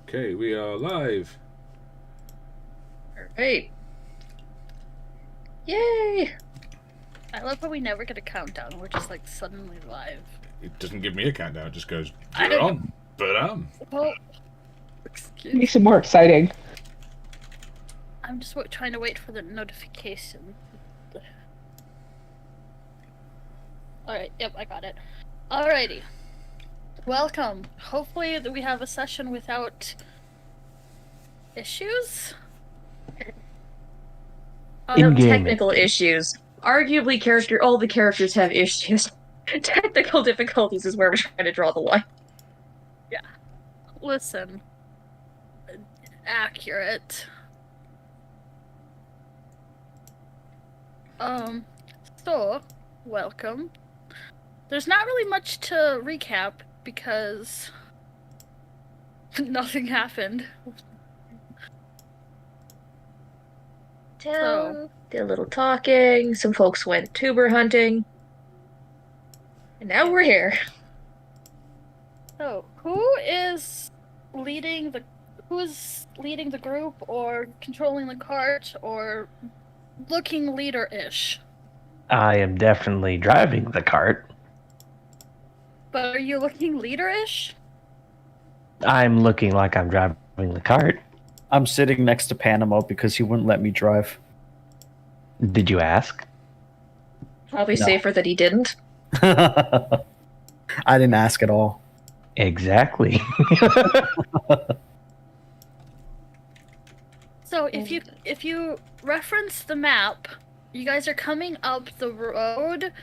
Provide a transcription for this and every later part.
Okay, we are live. Alright. Yay! I love how we never get a countdown. We're just like suddenly live. It doesn't give me a countdown, it just goes, I you're don't- on. But Well, excuse Makes it more exciting. I'm just trying to wait for the notification. Alright, yep, I got it. Alrighty. Welcome. Hopefully that we have a session without issues. Technical issues. Arguably, all the characters have issues. Technical difficulties is where we're trying to draw the line. Listen. Accurate. So, welcome. There's not really much to recap because nothing happened. Did a little talking, some folks went tuber hunting. And now we're here. So, who is leading the group or controlling the cart or looking leader-ish? I am definitely driving the cart. But are you looking leader-ish? I'm looking like I'm driving the cart. I'm sitting next to Panama because he wouldn't let me drive. Did you ask? Probably No. safer that he didn't. I didn't ask at all. Exactly. So if you reference the map, you guys are coming up the road,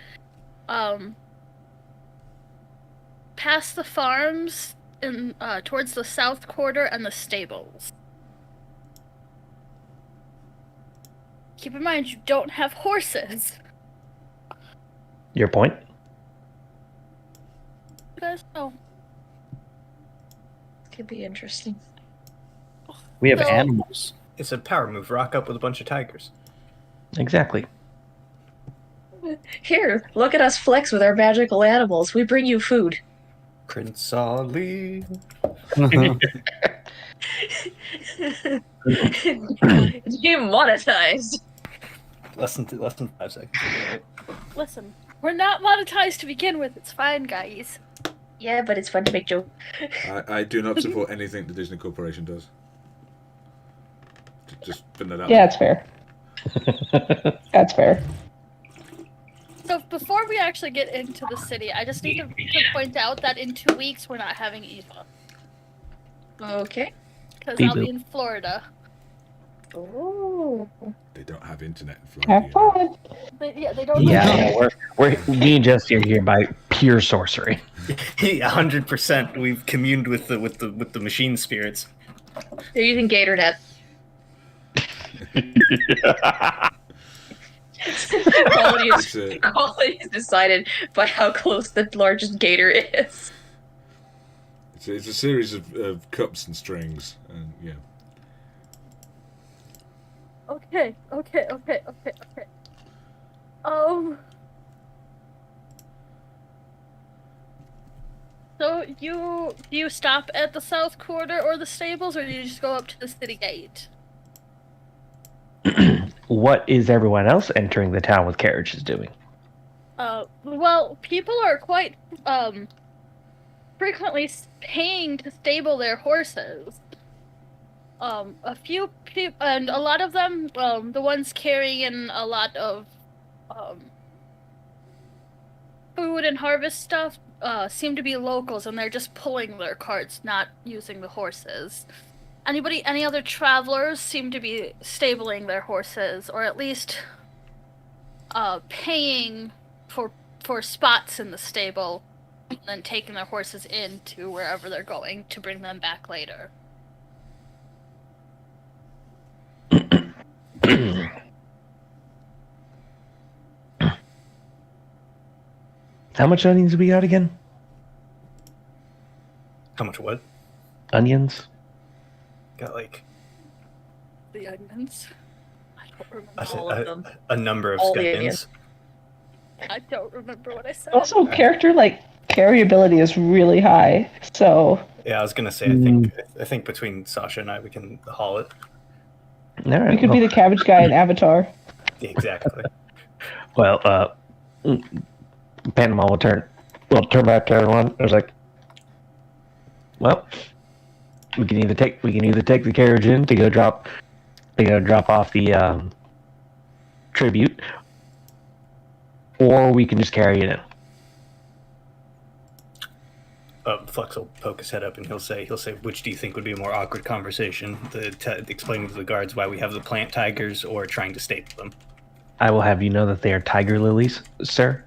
past the farms and towards the south quarter and the stables. Keep in mind you don't have horses. Your point? You guys know. Could be interesting. We have So- animals. It's a power move. Rock up with a bunch of tigers. Exactly. Here, look at us flex with our magical animals. We bring you food. Prince Ali. It's being monetized. Less than 5 seconds. Listen, we're not monetized to begin with. It's fine, guys. Yeah, but it's fun to make jokes. I do not support anything the Disney Corporation does. Just putting that out. Yeah, it's fair. That's fair. So before we actually get into the city, I just need to point out that in 2 weeks we're not having Eva. Okay. Because Beep I'll be boop. in Florida. Oh. They don't have internet in Have Florida. fun. They don't. Yeah, me and Jesse are here by pure sorcery. 100%. We've communed with the machine spirits. They're using GatorNet. Quality It's is, a- quality is decided by how close the largest gator is. It's a series of cups and strings, and yeah. Okay. So you stop at the south quarter or the stables, or do you just go up to the city gate? What is everyone else entering the town with carriages doing? Well, people are quite frequently paying to stable their horses. A few people, and a lot of them, the ones carrying a lot of food and harvest stuff, seem to be locals, and they're just pulling their carts, not using the horses. Any other travelers seem to be stabling their horses, or at least paying for spots in the stable, and then taking their horses into wherever they're going to bring them back later. How much onions do we got again? How much what? Onions? Got like The onions. I don't remember. All of them. a number of All the skeletons. I don't remember what I said. Also, character carryability is really high, so Yeah, I was gonna say. I think between Sasha and I, we can haul it. All right. You could be the cabbage guy in Avatar. Yeah, exactly. Well, Panama will turn back to everyone. I was like, well, we can either take the carriage in to go drop off the tribute, or we can just carry it in. Flux will poke his head up and he'll say, which do you think would be a more awkward conversation? Explaining to the guards why we have the plant tigers, or trying to staple them? I will have you know that they are tiger lilies, sir.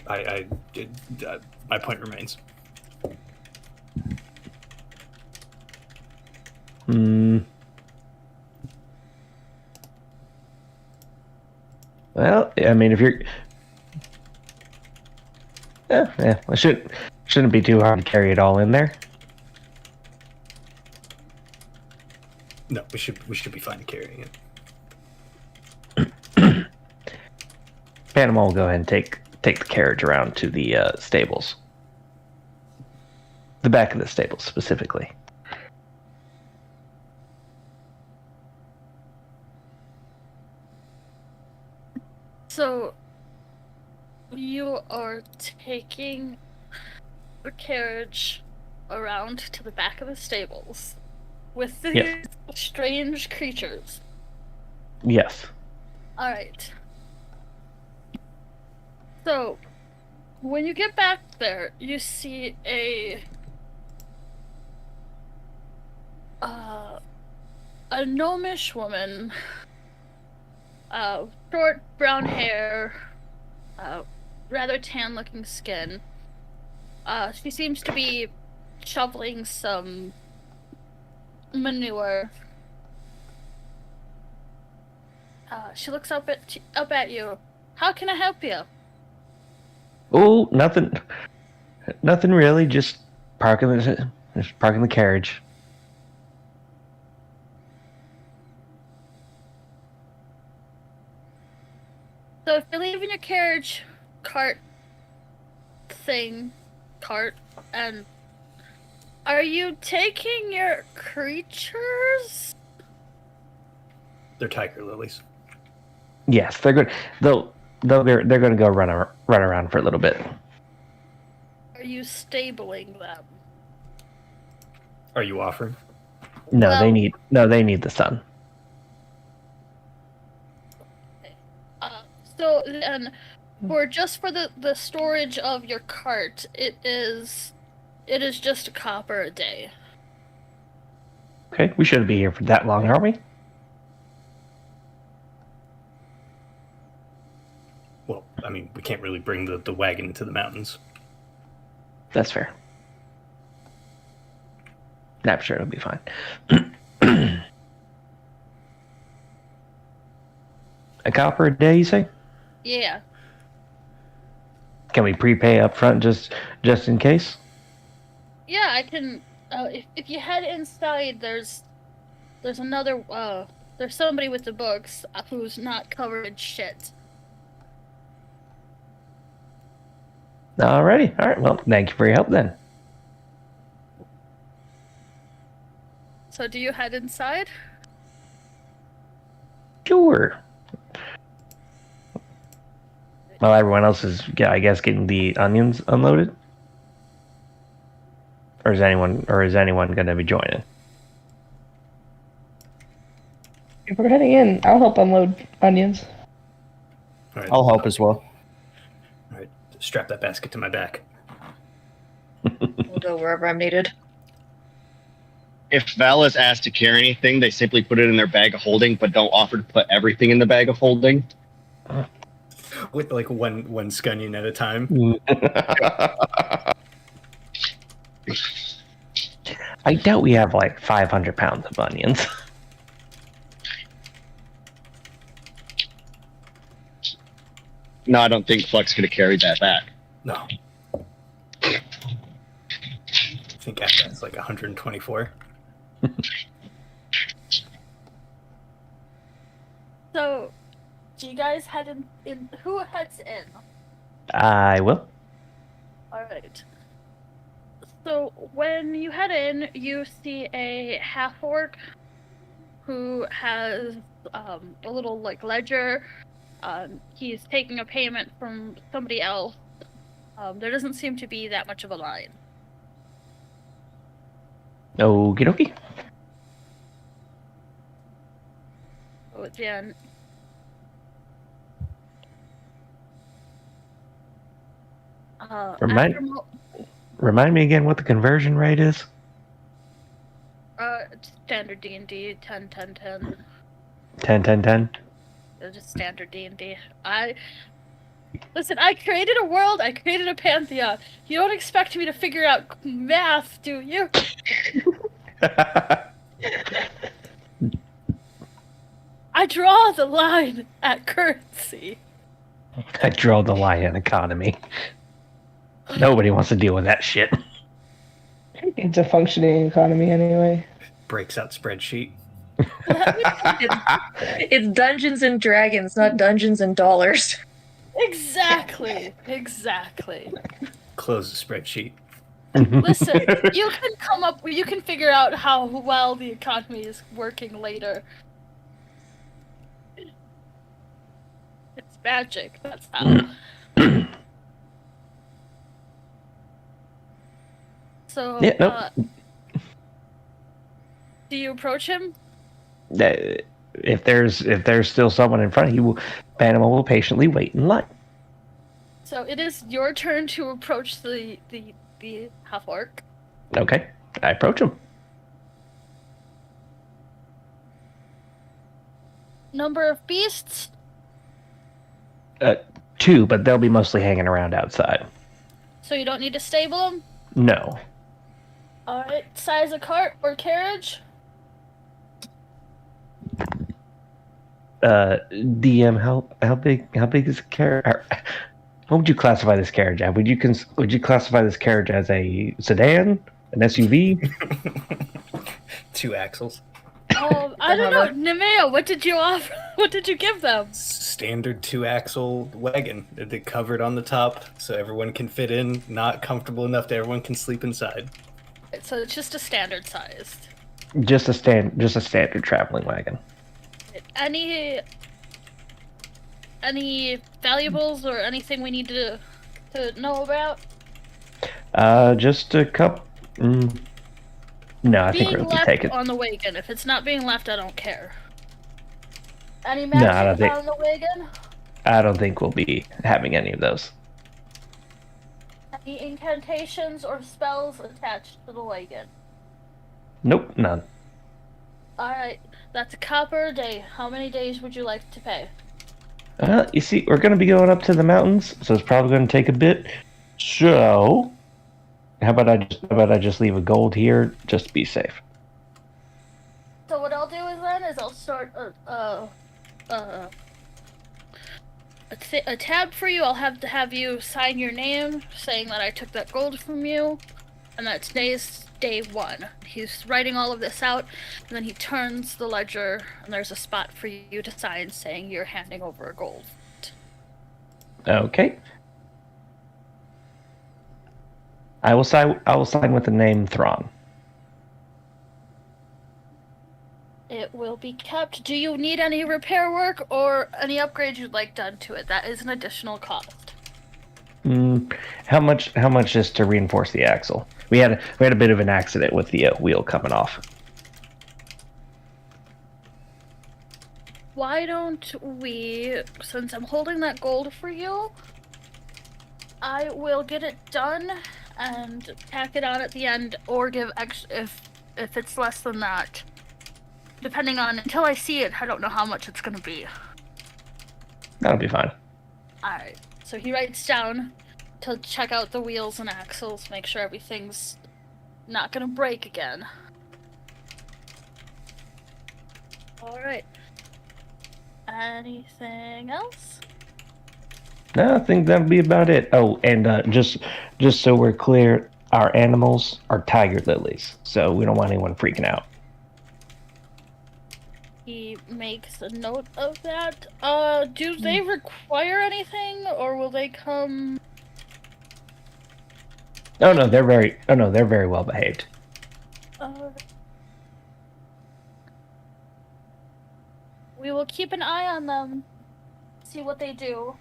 My point remains. Well, I mean, if you're, yeah, it shouldn't be too hard to carry it all in there. No, we should be fine carrying it. Panama will go ahead and take the carriage around to the stables. The back of the stables, specifically. So, you are taking the carriage around to the back of the stables with these Yes. strange creatures. Yes. Alright. So, when you get back there, you see a gnomish woman, short brown hair, rather tan-looking skin. She seems to be shoveling some manure. She looks up at you. How can I help you? Oh, nothing really. Just parking the carriage. So if you're leaving your carriage cart, and are you taking your creatures? They're tiger lilies. Yes, they're good. They're going to go run around for a little bit. Are you stabling them? Are you offering? No, Well- they need the sun. So then, for the storage of your cart, it is just a copper a day. Okay, we shouldn't be here for that long, are we? Well, I mean, we can't really bring the wagon into the mountains. That's fair. I'm sure it'll be fine. A copper a day, you say? Yeah. Can we prepay up front just in case? Yeah, I can. If you head inside, there's another. There's somebody with the books who's not covered in shit. Alrighty. All right. Well, thank you for your help then. So do you head inside? Sure. Well, everyone else is, I guess, getting the onions unloaded. Or is anyone going to be joining? If we're heading in, I'll help unload onions. All right. I'll help as well. All right. Strap that basket to my back. We'll go wherever I'm needed. If Val is asked to carry anything, they simply put it in their bag of holding, but don't offer to put everything in the bag of holding. With like one scunion at a time. I doubt we have like 500 pounds of onions. No, I don't think Flux could have carried that back. No. I think that's like 124. So, do you guys head in? Who heads in? I will. All right. So when you head in, you see a half-orc who has a little like ledger. He's taking a payment from somebody else. There doesn't seem to be that much of a line. Okie dokie. So Jan, Remind- after Remind me again what the conversion rate is. standard D&D 10 10 10. 10, 10, 10. Just standard D&D. Listen, I created a world, I created a pantheon. You don't expect me to figure out math, do you? I draw the line at currency. I draw the line in economy. Nobody wants to deal with that shit. It's a functioning economy anyway. Breaks out spreadsheet. It's Dungeons and Dragons, not Dungeons and Dollars. Exactly. Close the spreadsheet. Listen, you can figure out how well the economy is working later. It's magic, that's how. So, Yeah, nope. Do you approach him? If there's still someone in front of you, Panama will patiently wait in line. So it is your turn to approach the half-orc. Okay, I approach him. Number of beasts? 2, but they'll be mostly hanging around outside. So you don't need to stable them? No. Alright, size of cart or carriage? DM, how big is the carriage? What would you classify this carriage as? Would you classify this carriage as a sedan, an SUV? 2 axles. I don't know, Nemea, what did you offer? What did you give them? Standard 2-axle wagon. They're covered on the top so everyone can fit in, not comfortable enough that everyone can sleep inside. So it's just a standard sized. Just a standard traveling wagon. Any valuables or anything we need to know about? Just a cup. No, I think we're Being gonna left take it. on the wagon. If it's not being left, I don't care. Any No, I don't magic think- on the wagon? I don't think we'll be having any of those. Any incantations or spells attached to the wagon? Nope, none. Alright, that's a copper a day. How many days would you like to pay? You see, we're gonna be going up to the mountains, so it's probably gonna take a bit. So, how about I just leave a gold here, just to be safe. So what I'll do is I'll start a tab for you. I'll have you sign your name, saying that I took that gold from you, and that today's day 1. He's writing all of this out, and then he turns the ledger, and there's a spot for you to sign, saying you're handing over a gold. Okay. I will sign with the name Thrawn. It will be kept. Do you need any repair work or any upgrades you'd like done to it? That is an additional cost. How much just to reinforce the axle? We had a bit of an accident with the wheel coming off. Why don't we, since I'm holding that gold for you, I will get it done and tack it on at the end, or give extra if it's less than that. Depending on, until I see it, I don't know how much it's gonna be. That'll be fine. Alright, so he writes down to check out the wheels and axles, make sure everything's not gonna break again. Alright. Anything else? No, I think that'll be about it. Oh, and just so we're clear, our animals are tiger lilies, so we don't want anyone freaking out. He makes a note of that. Do they require anything, or will they come? Oh no, they're very well behaved. We will keep an eye on them, see what they do.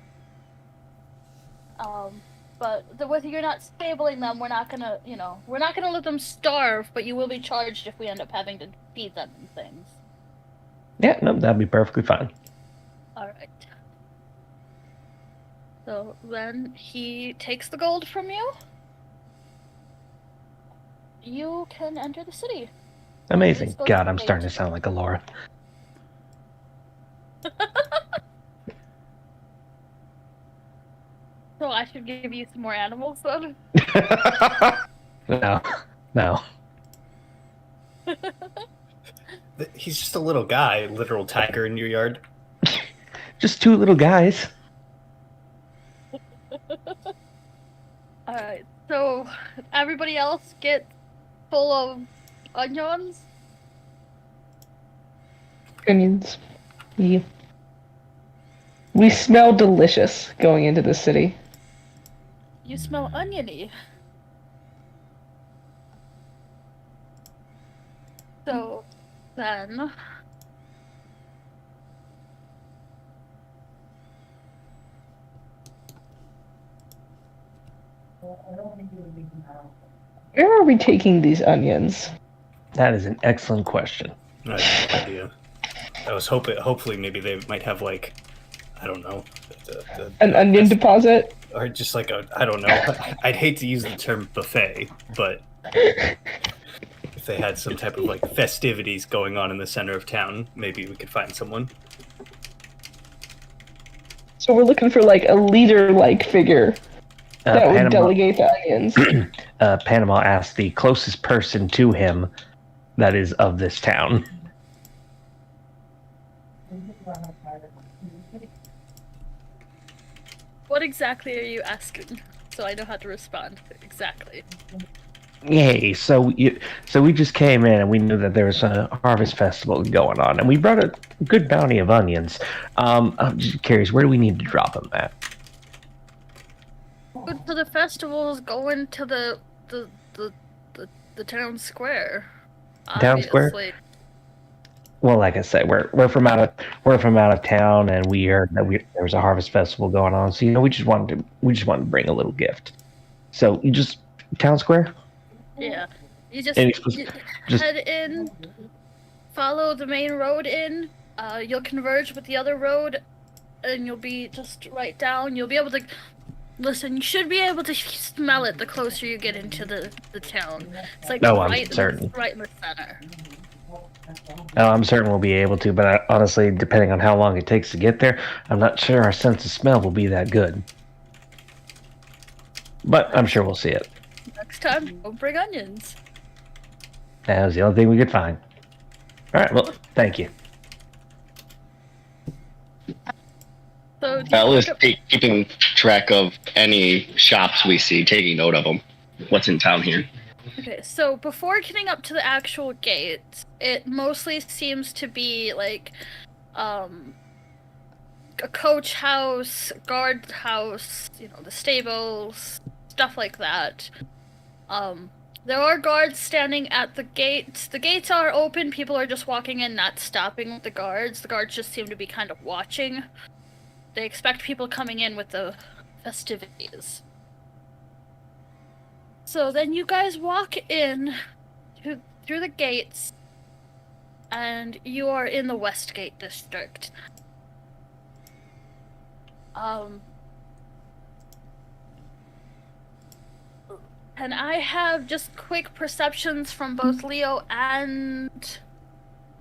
But with you're not stabling them, we're not gonna let them starve. But you will be charged if we end up having to feed them and things. Yeah, no, that'd be perfectly fine. All right. So then he takes the gold from you. You can enter the city. Amazing. Let's go God, to I'm the starting to gate. sound like Alora. So I should give you some more animals then? No. He's just a little guy, literal tiger in your yard. Just two little guys. Alright, so everybody else get full of onions? Onions. Yeah. We smell delicious going into the city. You smell oniony. So then Where are we taking these onions? That is an excellent question. I have no idea. I was hopefully maybe they might have like, I don't know, An onion deposit? or just like I don't know. I'd hate to use the term buffet, but if they had some type of like festivities going on in the center of town, maybe we could find someone. So we're looking for like a leader-like figure that would Panama, delegate the onions. Panama asked the closest person to him that is of this town. what exactly are you asking? So I know how to respond exactly. Yay! So we just came in and we knew that there was a harvest festival going on, and we brought a good bounty of onions. I'm just curious, where do we need to drop them at? Go to the festivals, going to the town square. Town square? Obviously. Well, like I said, we're from out of town, and we heard that there was a harvest festival going on. So we just wanted to bring a little gift. So you just town square. Yeah, you just just head in, follow the main road in. You'll converge with the other road, and you'll be just right down. You'll be able to listen. You should be able to smell it the closer you get into the town. It's like I'm right certain. right in the center. Oh, I'm certain we'll be able to, but honestly, depending on how long it takes to get there, I'm not sure our sense of smell will be that good. But I'm sure we'll see it. Next time, don't bring onions. That was the only thing we could find. All right, well, thank you. So Val is keeping track of any shops we see, taking note of them. What's in town here? okay, so before getting up to the actual gate, it mostly seems to be like a coach house, guard house, the stables, stuff like that. There are guards standing at the gates. The gates are open. People are just walking in, not stopping with the guards. The guards just seem to be kind of watching. They expect people coming in with the festivities. So then you guys walk in through the gates, and you are in the Westgate district. And I have just quick perceptions from both Leo and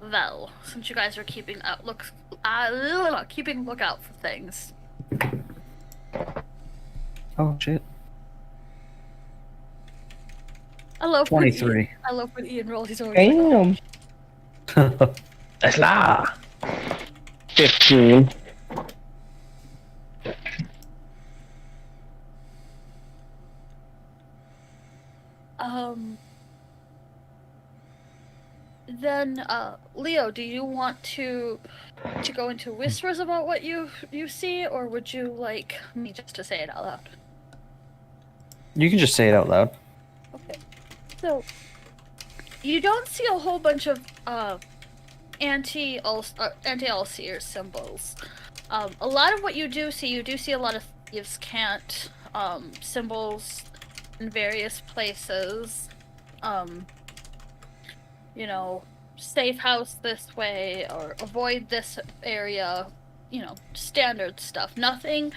Vel, since you guys are keeping lookout for things. Oh shit. I love 23. I love when Ian rolls. He's always like, Damn. That's la. 15. Then, Leo, do you want to go into whispers about what you see, or would you like me just to say it out loud? You can just say it out loud. So, you don't see a whole bunch of anti-Alseer symbols. A lot of what you do see a lot of thieves' cant symbols in various places. You know, safe house this way or avoid this area. You know, standard stuff. Nothing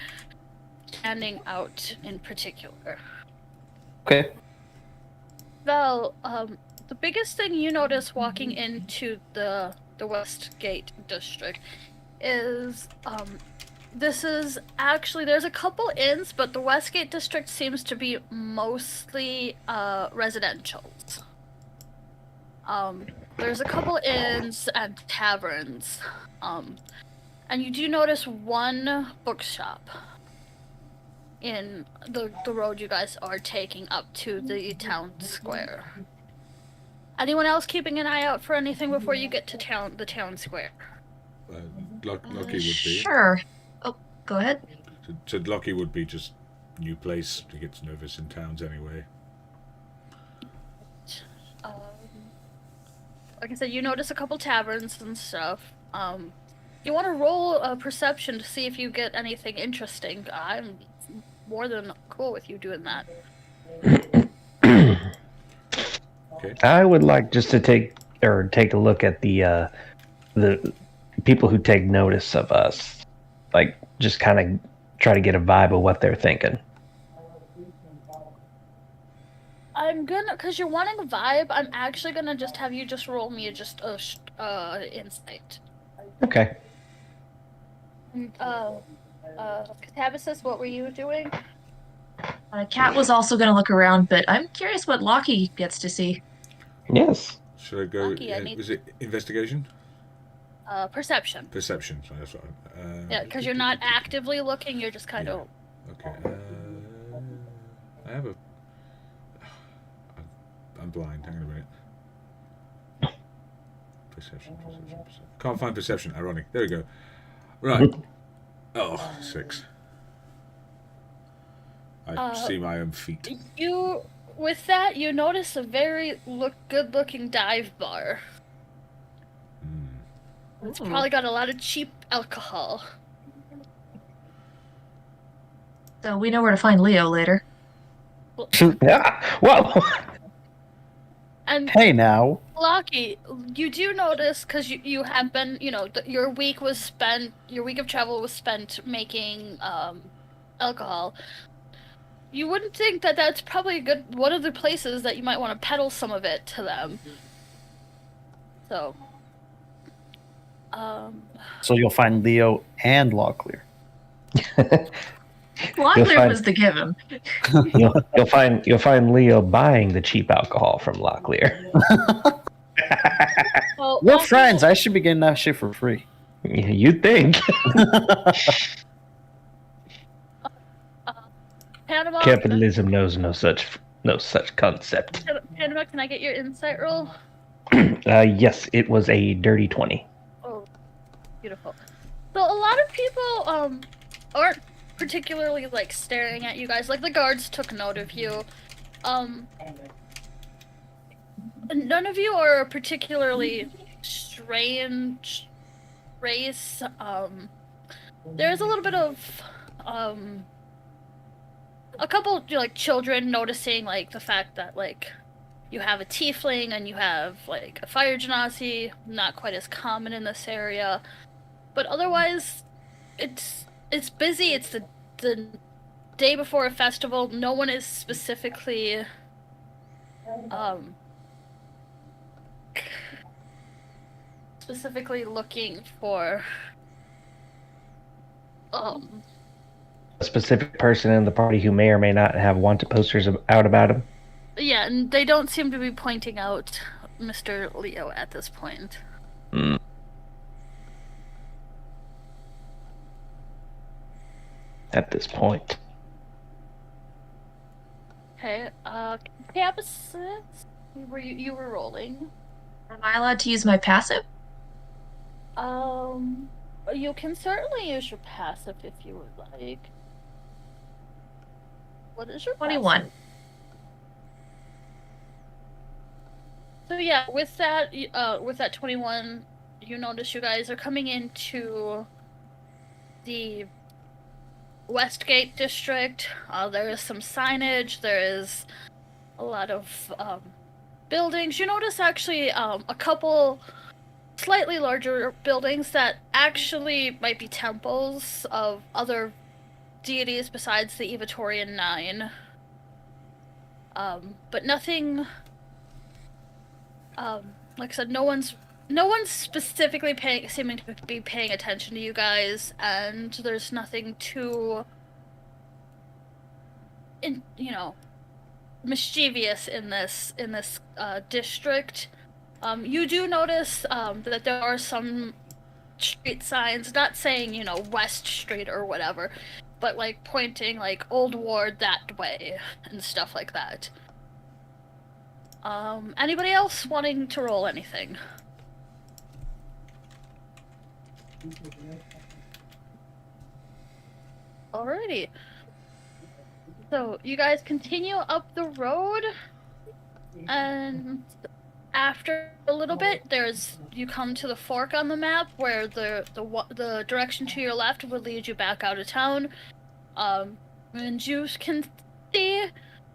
standing out in particular. Okay. Well, the biggest thing you notice walking into the Westgate district is this is actually, there's a couple inns, but the Westgate district seems to be mostly residentials. There's a couple inns and taverns, and you do notice one bookshop in the road you guys are taking up to the town square. Anyone else keeping an eye out for anything before you get to the town square? Lucky would be. Sure. Oh, go ahead. So Lucky would be just new place. He gets nervous in towns anyway. Like I said, you notice a couple taverns and stuff. You want to roll a perception to see if you get anything interesting. I'm more than cool with you doing that. Okay. I would like just to take a look at the people who take notice of us, like just kind of try to get a vibe of what they're thinking. I'm gonna, because you're wanting a vibe, I'm actually gonna just have you just roll me just a insight. Okay. Catabasis, what were you doing? Kat was also going to look around, but I'm curious what Lockie gets to see. Yes. Should I go? Lucky, I need- Was it investigation? Perception. Perception. So that's what. Yeah, because you're not actively looking, you're just kind Yeah. of... Okay. I have a. I'm blind. Hang on a minute. Perception. Can't find perception. Ironic. There we go. Right. Oh, 6. I see my own feet. With that, you notice a very good-looking dive bar. It's probably got a lot of cheap alcohol. So we know where to find Leo later. Yeah. Well. And Hey now. Lucky, you do notice, because you have been, your week of travel was spent making alcohol. You wouldn't think that that's probably one of the places that you might want to peddle some of it to them. So, So you'll find Leo and Locklear. Locklear was the given. You'll find Leo buying the cheap alcohol from Locklear. well, We're also, friends. I should be getting that shit for free. You'd think. Panama. Capitalism knows no such concept. Panama, can I get your insight roll? Yes, it was a dirty 20. Oh, beautiful. So a lot of people aren't particularly like staring at you guys. Like the guards took note of you. None of you are a particularly strange race. There's a little bit of a couple like children noticing like the fact that like you have a tiefling and you have like a fire genasi, not quite as common in this area. But otherwise it's busy. It's the day before a festival. No one is specifically looking for A specific person in the party who may or may not have wanted posters out about him. yeah, and they don't seem to be pointing out Mr. Leo at this point. At this point. Okay, campuses, you were rolling. Am I allowed to use my passive? You can certainly use your passive if you would like. What is your 21. passive? So yeah, with that 21, you notice you guys are coming into the Westgate district. There is some signage. There is a lot of buildings. You notice actually a couple slightly larger buildings that actually might be temples of other deities besides the Evatorian Nine. But nothing. Like I said, no one's specifically seeming to be paying attention to you guys, and there's nothing too, mischievous in this district. You do notice that there are some street signs, not saying West Street or whatever, but like pointing like Old Ward that way and stuff like that. Anybody else wanting to roll anything? Alrighty. So, you guys continue up the road, and after a little bit, you come to the fork on the map where the direction to your left would lead you back out of town. And you can see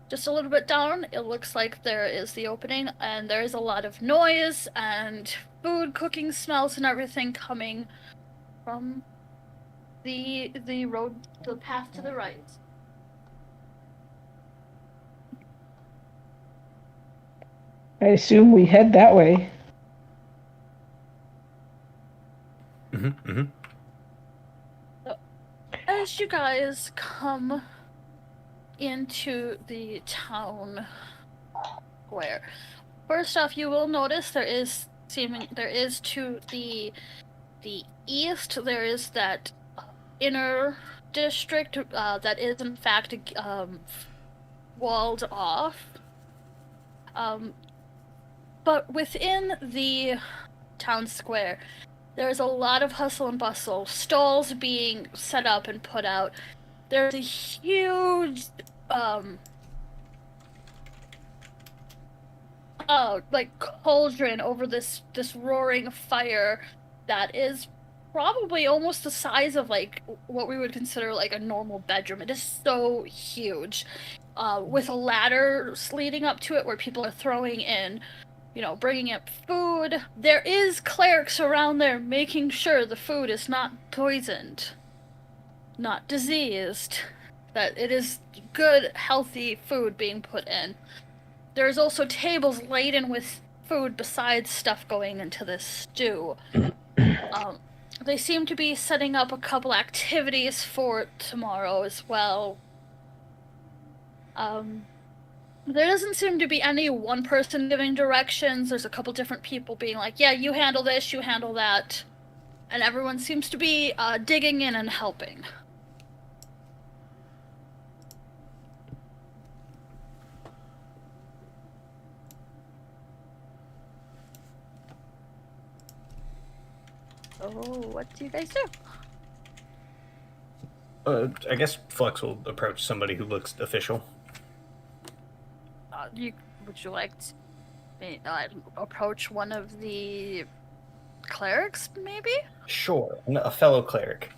just a little bit down, it looks like there is the opening, and there is a lot of noise and food cooking smells and everything coming from the road, the path to the right. I assume we head that way. So, as you guys come into the town square, first off, you will notice there is to the east, there is that inner district that is in fact walled off. But within the town square, there's a lot of hustle and bustle, stalls being set up and put out. There's a huge like cauldron over this roaring fire that is probably almost the size of like what we would consider like a normal bedroom. It is so huge, with ladders leading up to it where people are throwing in, bringing up food. There is clerics around there making sure the food is not poisoned, not diseased, that it is good, healthy food being put in. There's also tables laden with food besides stuff going into this stew. They seem to be setting up a couple activities for tomorrow as well. There doesn't seem to be any one person giving directions. There's a couple different people being like, yeah, you handle this, you handle that. And everyone seems to be digging in and helping. So, what do you guys do? I guess Flux will approach somebody who looks official. Would you like to approach one of the clerics, maybe? Sure, a fellow cleric.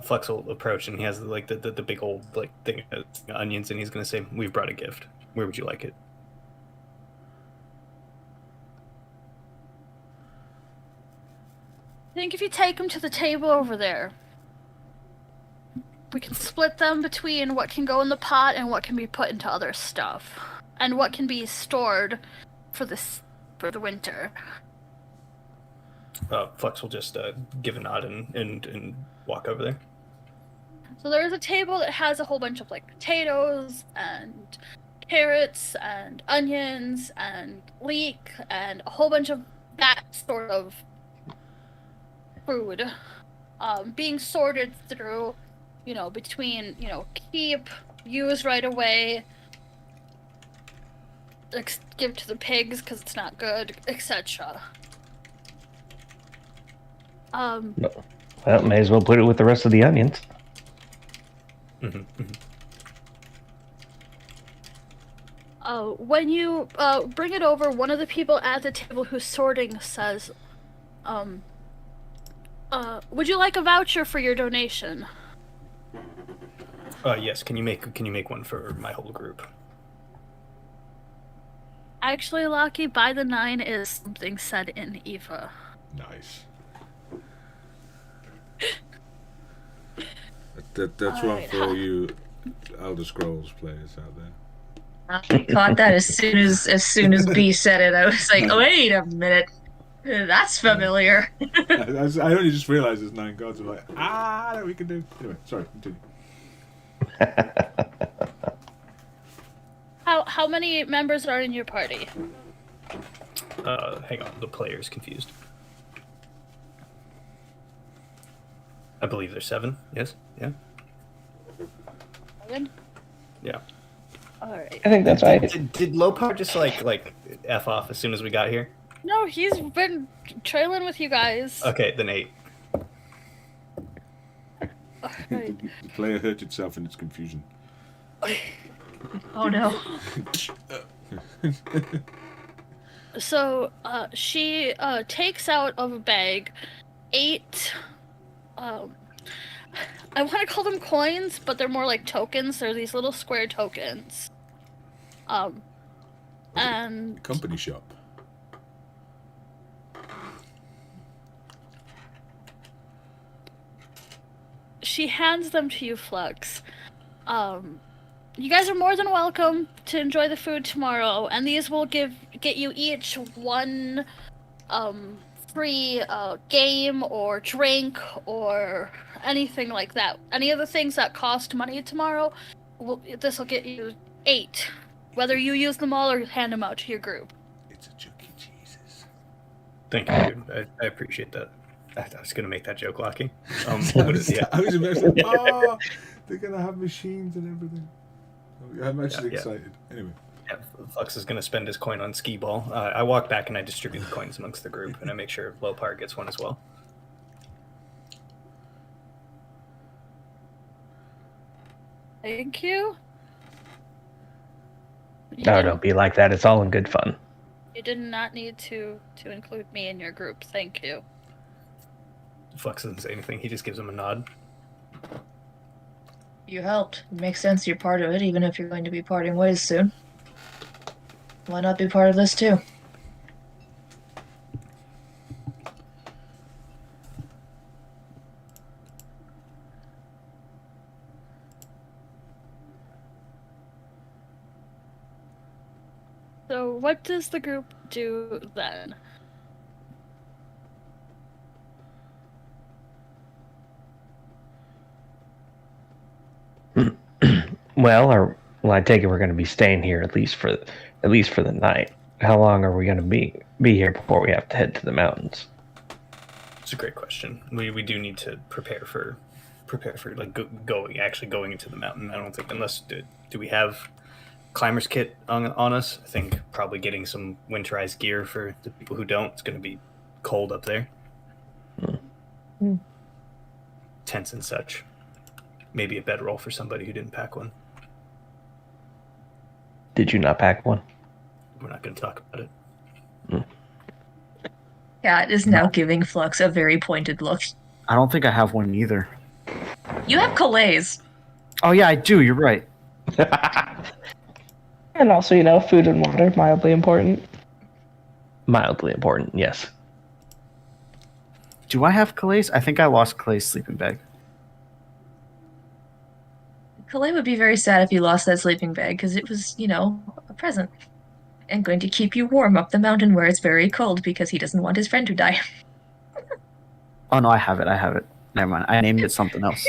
Flux will approach, and he has like the big old like thing of onions, and he's gonna say, "We've brought a gift. Where would you like it?" I think if you take them to the table over there, we can split them between what can go in the pot and what can be put into other stuff, and what can be stored for the winter. Flux will just give a nod and walk over there. So there's a table that has a whole bunch of like potatoes and carrots and onions and leek and a whole bunch of that sort of food being sorted through, between, keep, use right away, give to the pigs because it's not good, etc. Well, may as well put it with the rest of the onions. When you bring it over, one of the people at the table who's sorting says, would you like a voucher for your donation? Yes. Can you make one for my whole group? Actually, Lucky, by the 9 is something said in Eva. Nice. That's one Alright, for all you Elder Scrolls players out there. I caught that as soon as B said it. I was like, wait a minute, that's familiar. I only just realised there's 9 gods. I'm like, that we can do. Anyway, sorry, continue. How many members are in your party? Hang on, the player's confused. I believe there's 7. Yes. Yeah. 7? Yeah. Alright. I think that's right. Did Lopar just like F off as soon as we got here? No, he's been trailing with you guys. Okay, then 8. Alright. The player hurt itself in its confusion. Oh no. So, she takes out of a bag 8, I want to call them coins, but they're more like tokens. They're these little square tokens. And Company shop. she hands them to you, Flux. You guys are more than welcome to enjoy the food tomorrow, and these will get you each one free game or drink or anything like that. Any of the things that cost money tomorrow, this will get you 8, whether you use them all or hand them out to your group. It's a Chuck E. Cheese's. Thank you, dude. I appreciate that. I was gonna make that joke, Lucky. What is, yeah. I was imagining, they're gonna have machines and everything. I'm actually excited. Anyway. Yeah, Flux is gonna spend his coin on skee ball. I walk back and I distribute the coins amongst the group, and I make sure Lopar gets one as well. Thank you. No, don't be like that. It's all in good fun. You did not need to include me in your group. Thank you. Flux doesn't say anything. He just gives him a nod. You helped. It makes sense you're part of it, even if you're going to be parting ways soon. Why not be part of this too? So, what does the group do then? Well, I take it we're going to be staying here at least for the night. How long are we going to be here before we have to head to the mountains? It's a great question. We do need to prepare for like going into the mountain. I don't think unless do we have climber's kit on us? I think probably getting some winterized gear for the people who don't. It's going to be cold up there. Tents and such. Maybe a bedroll for somebody who didn't pack one. Did you not pack one? We're not going to talk about it. Cat is now giving Flux a very pointed look. I don't think I have one either. You have Calais. Oh yeah, I do. You're right. And also, food and water, mildly important. Mildly important, yes. Do I have Calais? I think I lost Calais' sleeping bag. Calais would be very sad if you lost that sleeping bag because it was, a present. And going to keep you warm up the mountain where it's very cold because he doesn't want his friend to die. Oh no, I have it. Never mind. I named it something else.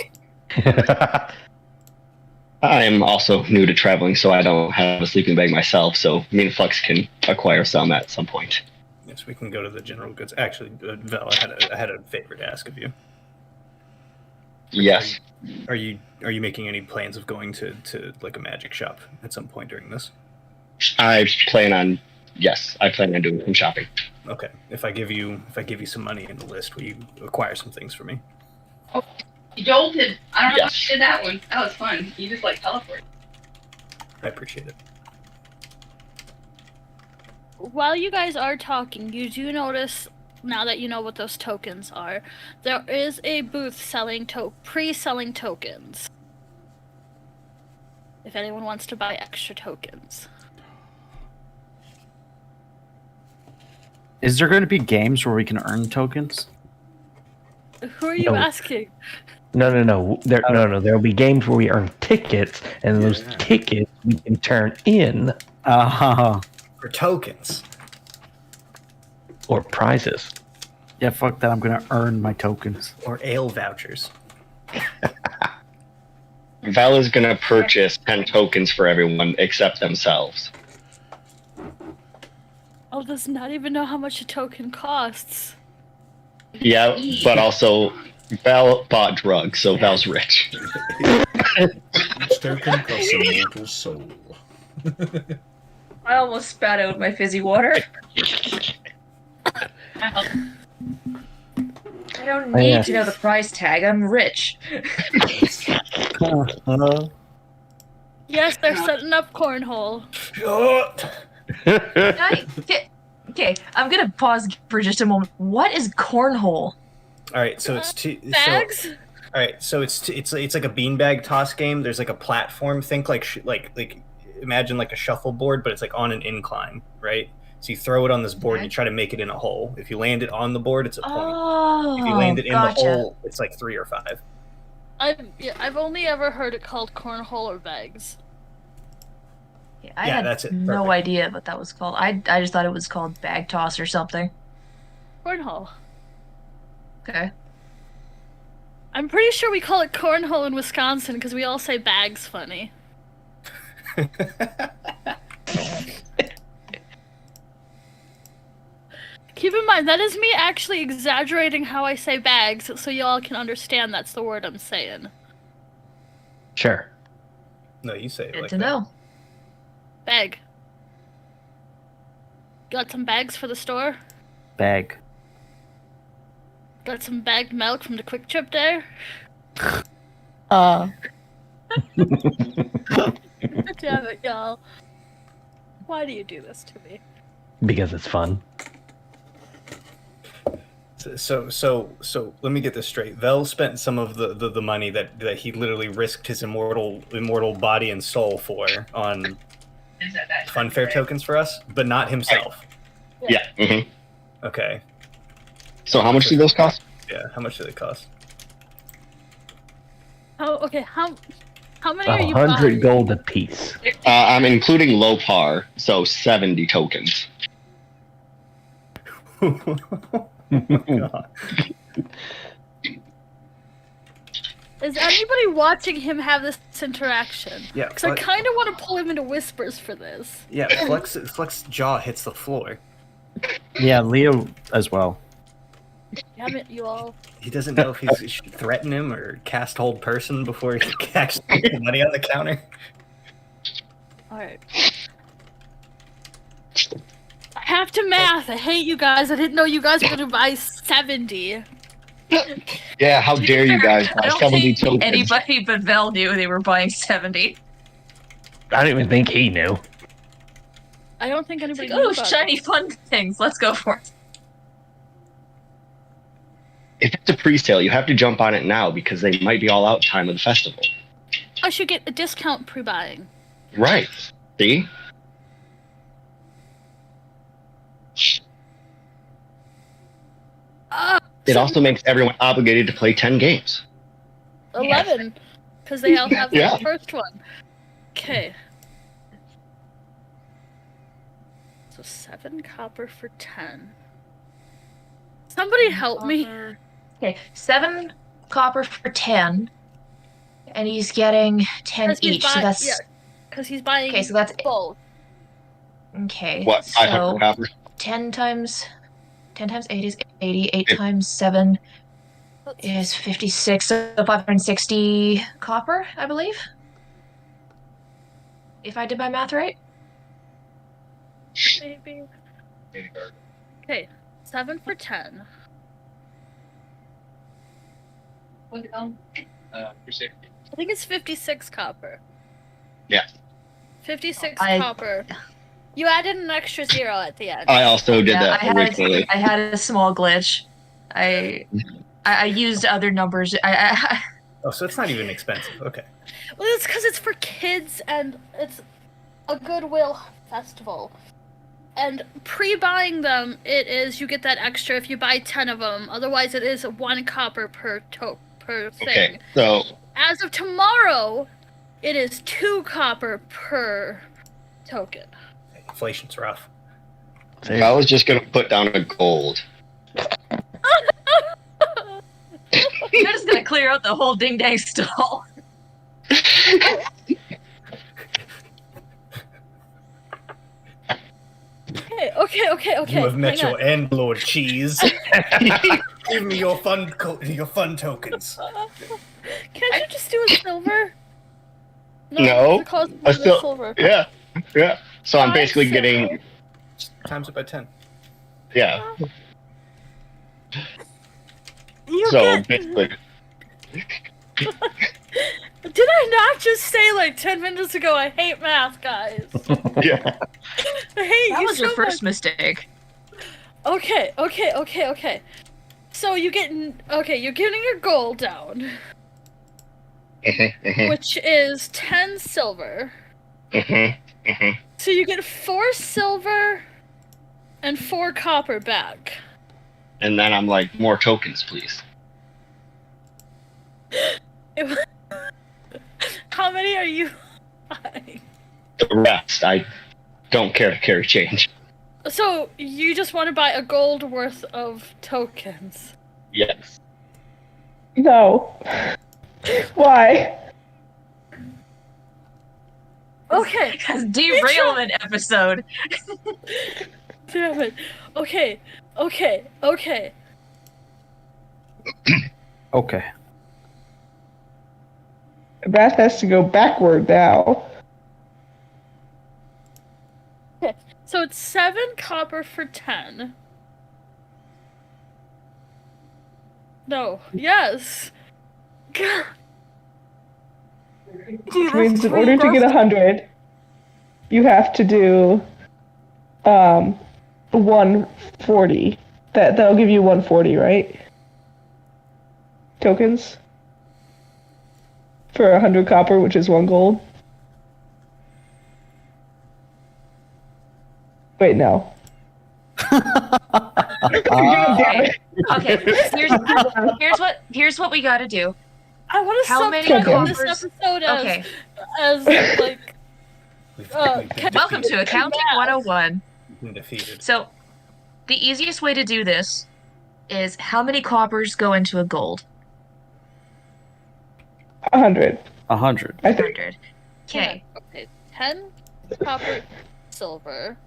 I'm also new to traveling, so I don't have a sleeping bag myself, so me and Flux can acquire some at some point. Yes, we can go to the general goods. Actually, Vel, I had a favor to ask of you. Yes. Are you making any plans of going to like a magic shop at some point during this? I plan on doing some shopping. Okay. If I give you some money in the list, will you acquire some things for me? Oh, you jolted. I don't know how you did that one. That was fun. You just teleport. I appreciate it. while you guys are talking, you do notice, now that you know what those tokens are, there is a booth selling pre-selling tokens. If anyone wants to buy extra tokens. Is there going to be games where we can earn tokens? Who are you No. asking? No. No. There'll be games where we earn tickets, and those Yeah. tickets we can turn in For tokens. or prizes. Yeah, fuck that. I'm going to earn my tokens. Or ale vouchers. Val is going to purchase 10 tokens for everyone except themselves. Oh, does not even know how much a token costs. Yeah, but also Val bought drugs, so Val's rich. Each token costs a mortal soul. I almost spat out my fizzy water. I don't need to know the price tag. I'm rich. Yes, they're setting up cornhole. Okay, I'm gonna pause for just a moment. What is cornhole? All right, so it's Bags? All right, so it's like a beanbag toss game. There's like a platform. Think like imagine like a shuffleboard, but it's like on an incline, right? So you throw it on this board and you try to make it in a hole. If you land it on the board, it's a point. Oh, If you land it in gotcha. the hole, it's like 3 or 5. I've only ever heard it called cornhole or bags. I Yeah, had that's it. no Perfect. idea what that was called. I just thought it was called bag toss or something. Cornhole. Okay. I'm pretty sure we call it cornhole in Wisconsin because we all say bags funny. Keep in mind, that is me actually exaggerating how I say bags so y'all can understand that's the word I'm saying. Sure. No, you say it Good like to that. know. Bag. Got some bags for the store? Bag. Got some bagged milk from the Quick Trip there? Uh. Damn it, y'all. Why do you do this to me? Because it's fun. So let me get this straight. Vel spent some of the money that he literally risked his immortal body and soul for on funfair tokens for us, but not himself. Yeah. Mm-hmm. Okay. So how much do those cost? Yeah. How much do they cost? How many are you 100 buying? gold apiece. I'm including low par, so 70 tokens. God. Is anybody watching him have this interaction? Yeah. Because I kind of want to pull him into whispers for this. Yeah. Flex jaw hits the floor. Yeah, Leo as well. Damn it, you all. He doesn't know if he should threaten him or cast hold person before he actually gets the money on the counter. Alright. I have to math. I hate you guys. I didn't know you guys were going to buy 70. Yeah, how dare you guys I buy don't 70 think tokens? anybody but Vel knew they were buying 70. I don't even think he knew. I don't think It's anybody like, knew oh, about shiny it. fun things. Let's go for it. If it's a pre-sale, you have to jump on it now because they might be all out time of the festival. I should get a discount pre-buying. Right. See? It also makes everyone obligated to play 10 games. 11. Because they all have Yeah. the first one. Okay. So 7 copper for 10. Somebody help me. Okay, 7 copper for 10. And he's getting 10 Because he's each. So buying, that's. yeah, because he's buying Okay, so that's. both. Okay. What? 500 So copper? 10 times 8 is 80. 8 times 7 is 56. So 560 copper, I believe. If I did my math right. Maybe. Okay, 7 for 10. I think it's 56 copper. Yeah. 56 I- copper. You added an extra 0 at the end. I also did Yeah, that originally. I had a small glitch. I used other numbers. Oh, so it's not even expensive. Okay. Well, it's because it's for kids and it's a goodwill festival. And pre-buying them, it is you get that extra if you buy 10 of them. Otherwise, it is 1 copper per thing. Okay, so As of tomorrow, it is 2 copper per token. Inflation's rough. I was just gonna put down a gold. You're just gonna clear out the whole ding dang stall. Okay. You have met hang your on. end, Lord Cheese. Give me your fun tokens. Can't you just do a silver? No, it costs more I than still- silver. Yeah. So I'm Five basically silver. getting, Times it by 10. yeah. You So get... basically, Did I not just say like 10 minutes ago I hate math, guys? yeah. I hate That you was so your first much. mistake. Okay. So you're getting you're getting your gold down, which is 10 silver. So you get 4 silver and 4 copper back. And then I'm like, more tokens, please. How many are you buying? The rest, I don't care to carry change. So you just want to buy a gold worth of tokens. Yes. No. Why? Okay. Because derailment episode. Damn it. Okay. Okay. Math has to go backward now. So it's 7 copper for 10. No. Yes. Which means in order to get 100, you have to do 140. That'll give you 140, right? Tokens? For 100 copper, which is 1 gold. Wait, no. God damn it. Okay, here's what we gotta do. I want to How many subtitle this coppers- episode Okay, as like We've been welcome to defeated. Accounting 101. We've been defeated. So, the easiest way to do this is how many coppers go into a gold? 100. 100. I think. 100. Okay. Okay, 10 copper, silver,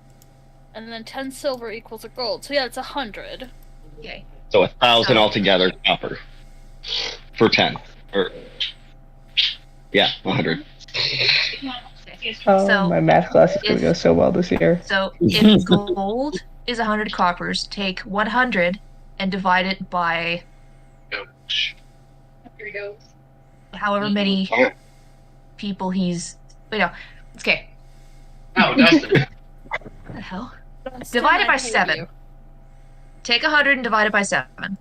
and then 10 silver equals a gold. So yeah, it's 100. Okay. So 1,000 altogether copper for 10. Or yeah, 100. Oh, So- my math class is going if- to go so well this year. So, if gold is 100 coppers, take 100 and divide it by however many people he's. Wait, no. It's okay. Oh, Dustin. What the hell? Divide it by 7. Take 100 and divide it by 7.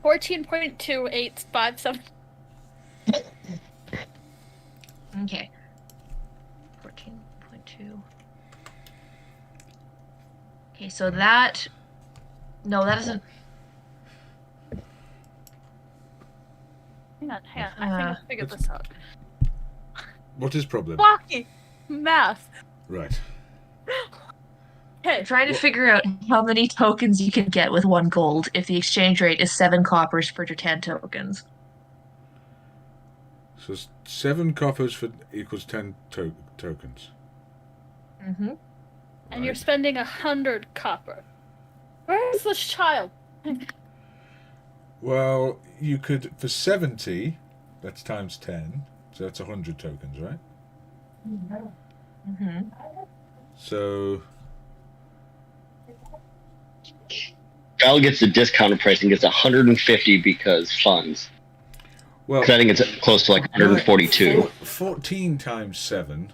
14.2857. Okay. 14.2. Okay, so that. No, that doesn't. Hang on. I think I figured this out. What is problem? Walkie! Math. Right. Okay. I'm trying to figure out how many tokens you can get with 1 gold if the exchange rate is 7 coppers for 10 tokens. So 7 coppers for equals 10 tokens. Mm-hmm. And you're Right. spending 100 copper. Where is this child? Well, you could, for 70, that's times 10, so that's 100 tokens, right? Mm-hmm. So, Val gets the discounted price and gets 150 because funds. well, Because I think it's close to like 142. 14 times 7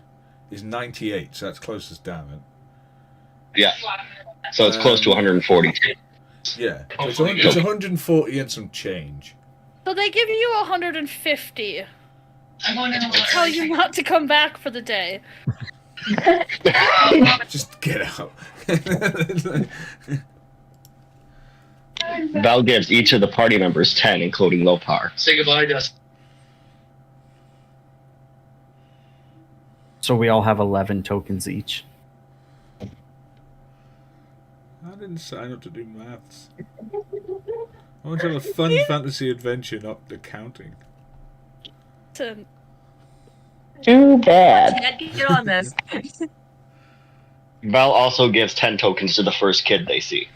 is 98, so that's closest, damn it. Yeah. So it's close to 140. Yeah. So it's 140 and some change. So they give you 150. I'm going in Tell you not to come back for the day. Just get out. Val gives each of the party members 10, including Lopar. Say goodbye, Dustin. So we all have 11 tokens each. I didn't sign up to do maths. I want to have a fun fantasy adventure, not the counting. To Too bad. Can't get on this. Val also gives 10 tokens to the first kid they see.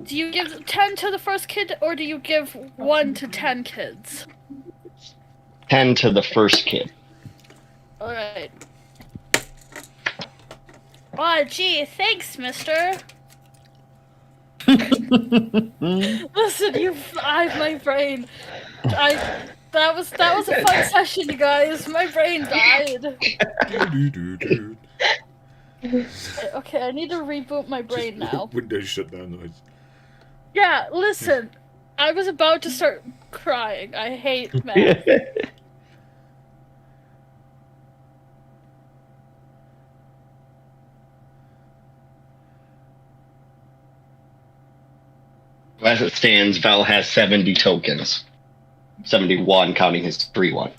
Do you give 10 to the first kid, or do you give 1 to 10 kids? 10 to the first kid. Alright. Oh, gee, thanks, mister. Listen, you fried my brain. That was a fun session, you guys. My brain died. Okay, I need to reboot my brain now. Windows shutdown noise. Yeah, listen. I was about to start crying. I hate math. As it stands, Val has 70 tokens. 71, counting his free one.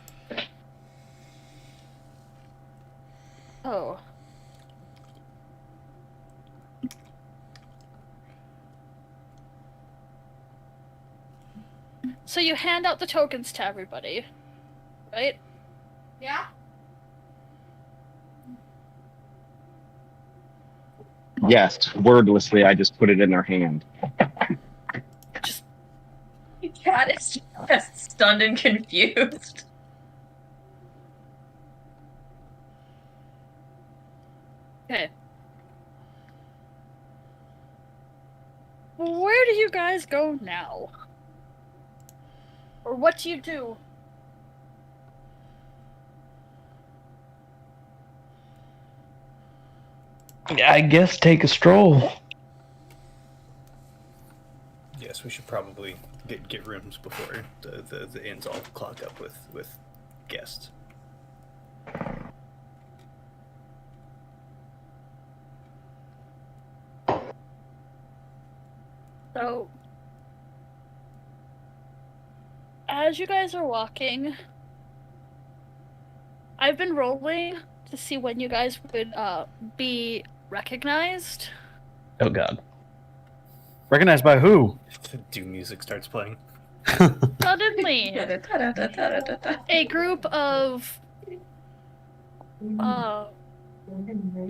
Oh. So you hand out the tokens to everybody, right? Yeah? Yes, wordlessly, I just put it in their hand. Cat is just stunned and confused. Okay. Where do you guys go now? Or what do you do? I guess take a stroll. Yes, we should probably get rooms before the inn's all clogged up with guests. So, as you guys are walking, I've been rolling to see when you guys would be recognized. Oh God. Recognized by who? Doom music starts playing. Suddenly, a group of,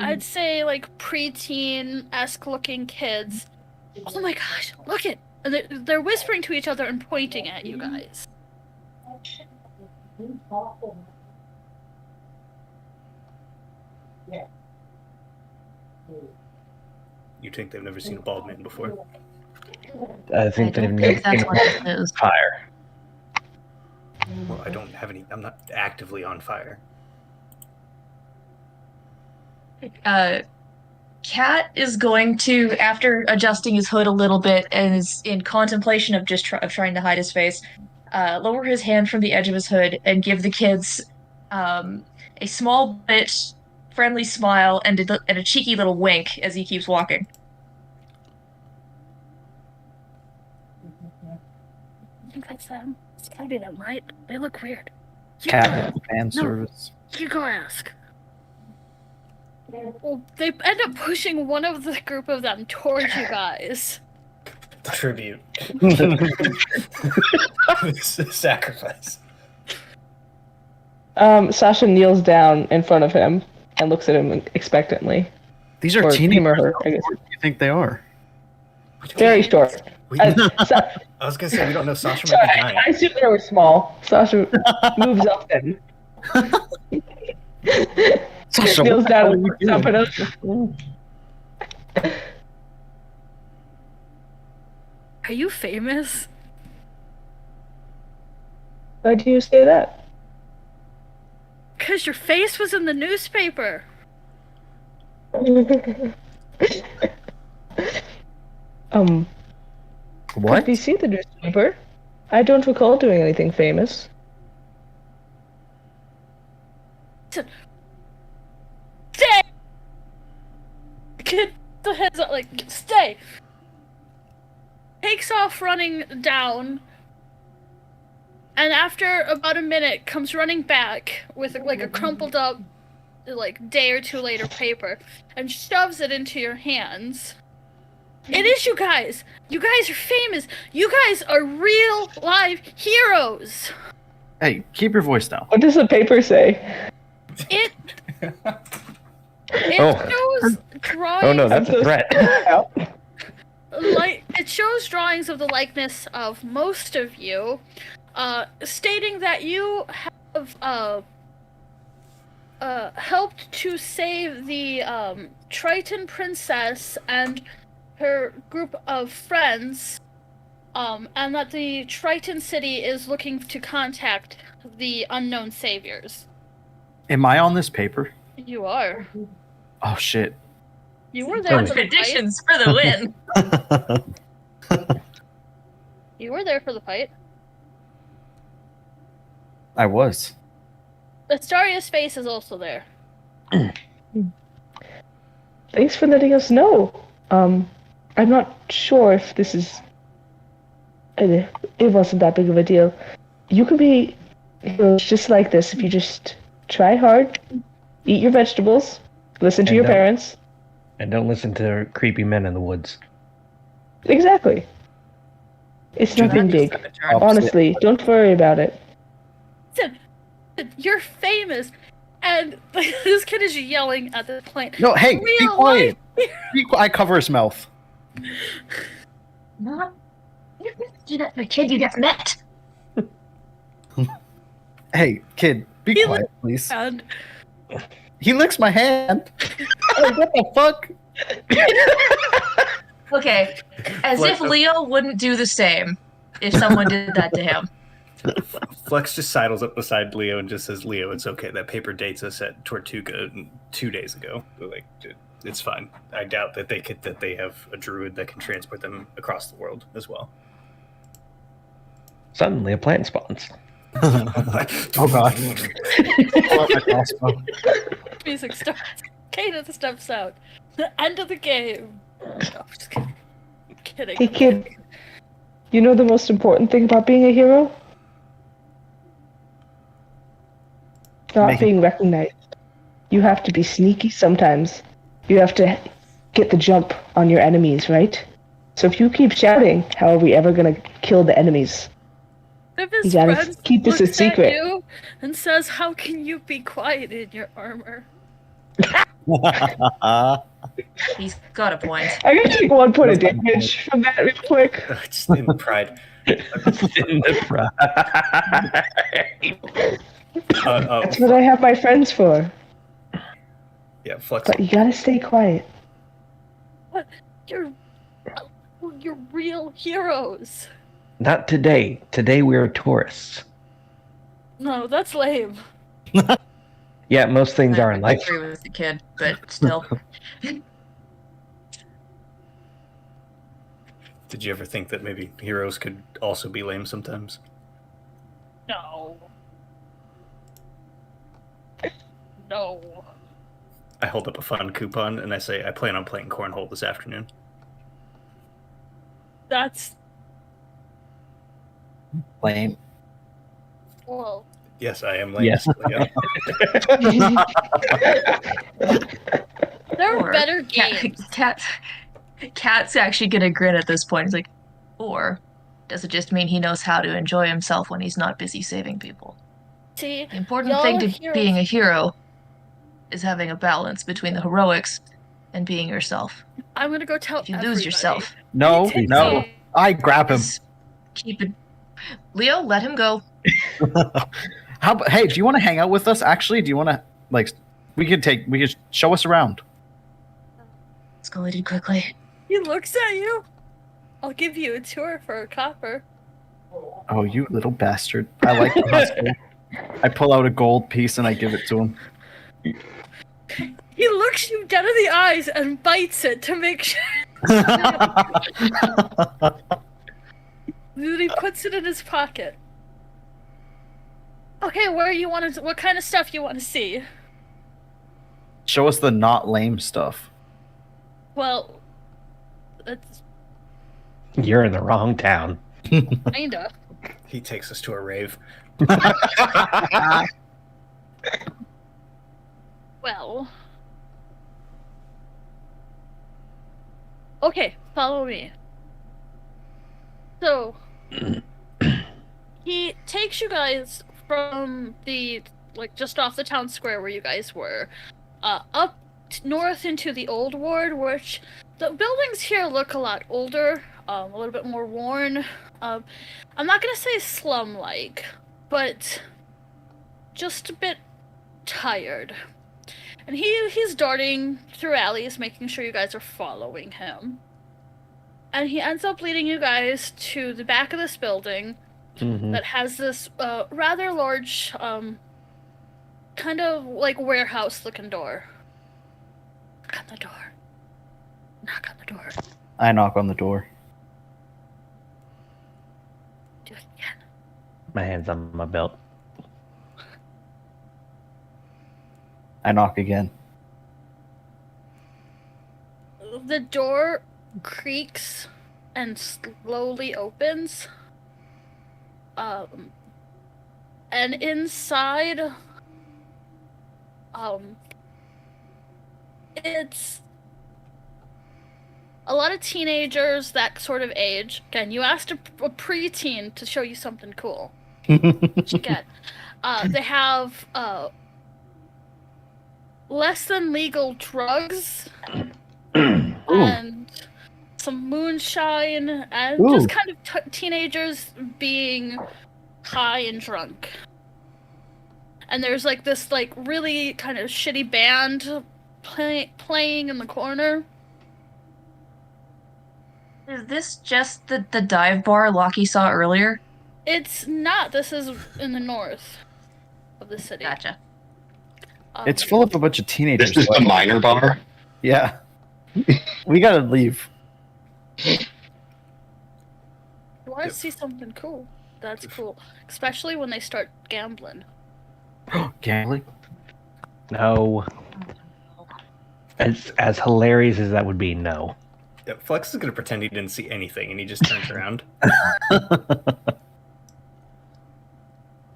I'd say like preteen-esque looking kids. Oh my gosh, look it! And they're whispering to each other and pointing at you guys. You think they've never seen a bald man before? I think they've don't never think that's seen what this is. fire. Well, I don't have any. I'm not actively on fire. Cat is going to, after adjusting his hood a little bit and is in contemplation of just trying to hide his face, lower his hand from the edge of his hood and give the kids a small bit friendly smile and a cheeky little wink as he keeps walking. I think that's them. It's gotta be them, right? They look weird. Cat fan service. You go ask. Well, they end up pushing one of the group of them towards you guys. Tribute. Sacrifice. Sasha kneels down in front of him and looks at him expectantly. These are Or teenagers. him or her, I guess. What do you think they are? Very short. I Sa- was gonna say we don't know. Sasha Sorry, might be I giant. assume they were small. Sasha moves up then. Sasha, Feels what the down hell are and you looks up at doing? us. Are you famous? Why do you say that? Because your face was in the newspaper. What? Could we see the newspaper? I don't recall doing anything famous. Stay! Kid, the heads up, like, stay! Takes off running down, and after about a minute comes running back with like a crumpled up, like, day or two later paper, and shoves it into your hands. It is you guys! You guys are famous! You guys are real live heroes! Hey, keep your voice down. What does the paper say? It Oh. shows drawings. Oh no, that's a threat. It shows drawings of the likeness of most of you, stating that you have helped to save the Triton princess and her group of friends, and that the Triton city is looking to contact the unknown saviors. Am I on this paper? You are. Oh shit. You were there for the fight. Predictions for the win. You were there for the fight. I was. Astaria's face is also there. Thanks for letting us know. I'm not sure if this is... It wasn't that big of a deal. You can be heroes just like this if you just try hard, eat your vegetables, listen to And your don't- parents. And don't listen to creepy men in the woods. Exactly. It's nothing big. Honestly, don't worry about it. Listen, you're famous, and this kid is yelling at the plane. No, hey, be Real quiet. life- I cover his mouth. Not. You're gonna do that to a kid you just met. Hey, kid, be He quiet, please. And He licks my hand. Oh, what the fuck? Okay, as if Leo wouldn't do the same if someone did that to him. Flex just sidles up beside Leo and just says, "Leo, it's okay. That paper dates us at Tortuga 2 days ago. Like, it's fine. I doubt that they have a druid that can transport them across the world as well." Suddenly, a plant spawns. Oh god. Pull out my crossbow. music starts. Kaden steps out. The end of the game. No, I'm just kidding. Kidding. Hey kid, you know the most important thing about being a hero? Not Make- being recognized. You have to be sneaky sometimes. You have to get the jump on your enemies, right? So if you keep shouting, how are we ever gonna kill the enemies? If his You gotta friend keep this a looks secret. at you and says, "How can you be quiet in your armor?" He's got a point. I'm gonna take 1 point of damage from that real quick. It's in pride. In the pride. That's what I have my friends for. Yeah, Flex. But you gotta stay quiet. You're real heroes. Not today. Today we are tourists. No, that's lame. Yeah, most things are in I life. agree with the kid, but still. Did you ever think that maybe heroes could also be lame sometimes? No. No. I hold up a fun coupon and I say, "I plan on playing cornhole this afternoon." That's Lame. well. Yes, I am lame. Yes. Yeah. There are Or better games. Cat's actually gonna grin at this point. He's like, or does it just mean he knows how to enjoy himself when he's not busy saving people? See, The important y'all thing are to heroes. being a hero is having a balance between the heroics and being yourself. I'm gonna go tell If you everybody. lose yourself, No, He takes no. a- I grab him. just keep it. Leo, let him go. Hey, do you want to hang out with us? Actually, do you want to we could show us around. Escalated quickly. He looks at you. I'll give you a tour for a copper. Oh, you little bastard! I like the hustle. I pull out a gold piece and I give it to him. He looks you dead in the eyes and bites it to make sure. Then he puts it in his pocket. Okay, what kind of stuff you want to see? Show us the not lame stuff. Well, it's You're in the wrong town. kinda. He takes us to a rave. Well. Okay, follow me. So, he takes you guys from the, just off the town square where you guys were, up north into the old ward, which the buildings here look a lot older, a little bit more worn. I'm not gonna say slum-like, but just a bit tired. And he's darting through alleys, making sure you guys are following him. And he ends up leading you guys to the back of this building that has this rather large, kind of warehouse-looking door. Knock on the door. Knock on the door. I knock on the door. Do it again. My hand's on my belt. I knock again. The door creaks and slowly opens. And inside, it's a lot of teenagers that sort of age. Again, you asked a preteen to show you something cool. What you get? They have less than legal drugs and some moonshine and just kind of teenagers being high and drunk. And there's this really kind of shitty band playing in the corner. Is this just the dive bar Lockie saw earlier? It's not. This is in the north of the city. Gotcha. It's full of a bunch of teenagers. This is the minor bar. Yeah. We gotta leave. You want to see something cool? That's cool. Especially when they start gambling. Gambling? No. As hilarious as that would be, no. Yeah, Flex is going to pretend he didn't see anything, and he just turns around.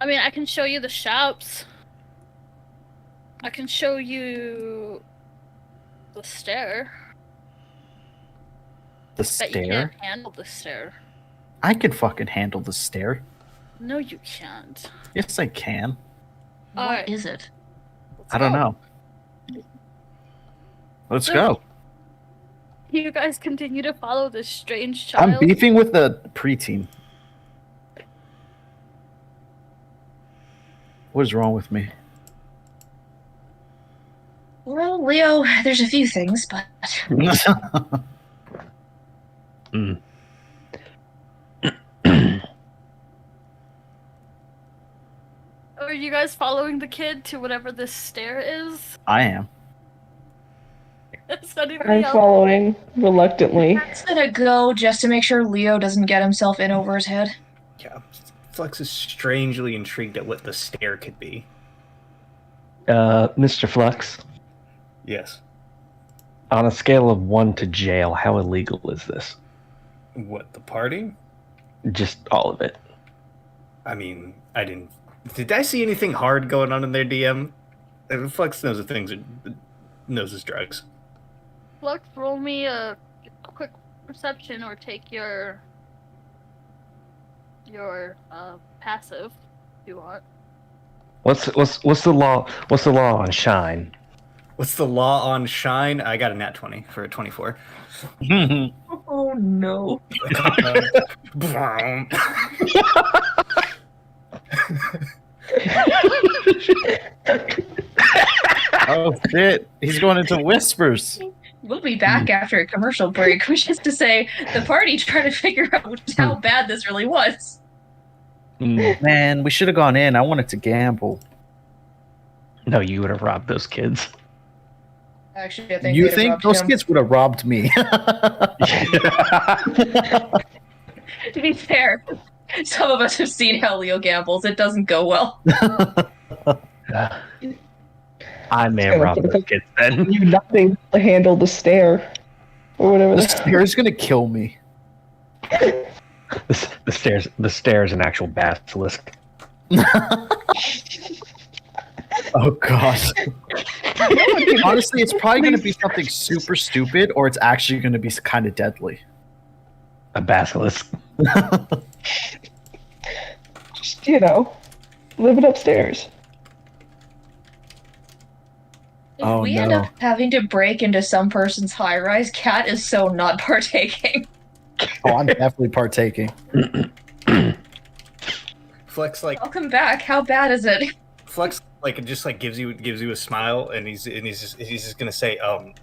I mean, I can show you the shops. I can show you the stair. The Bet you stair? can't handle the stair. I can fucking handle the stair. No, you can't. Yes, I can. What Alright. is it? I don't know. Let's go. You guys continue to follow this strange child. I'm beefing with the preteen. What is wrong with me? Well, Leo, there's a few things, but Are you guys following the kid to whatever this stair is? I am. Is anybody I'm else? following reluctantly. that's gonna go just to make sure Leo doesn't get himself in over his head. Yeah, Flex is strangely intrigued at what the stair could be. Mr. Flux, Yes. on a scale of 1 to jail, how illegal is this? What, the party? Just all of it. I mean, I didn't... Did I see anything hard going on in their DM? Flex knows the things... knows his drugs. Flux, roll me a quick perception or take your passive if you want. What's the law? What's the law on shine? What's the law on shine? I got a nat 20 for a 24. Oh no. Oh shit! He's going into whispers. We'll be back after a commercial break, which is to say, the party trying to figure out how bad this really was. Man, we should have gone in. I wanted to gamble. No, you would have robbed those kids. Actually, I think You they'd have think robbed those him. kids would have robbed me? To be fair, some of us have seen how Leo gambles. It doesn't go well. I may have robbed those kids then. You nothing to handle the stare. Or whatever. The stare's gonna kill me. The stairs an actual basilisk. Oh god. Honestly, it's probably gonna be something super stupid, or it's actually gonna be kind of deadly. A basilisk. Just, living upstairs. If we end up having to break into some person's high-rise, Cat is so not partaking. Oh, I'm definitely partaking. Flex like Welcome back. How bad is it? Flex like just like gives you a smile, and he's just gonna say, I'm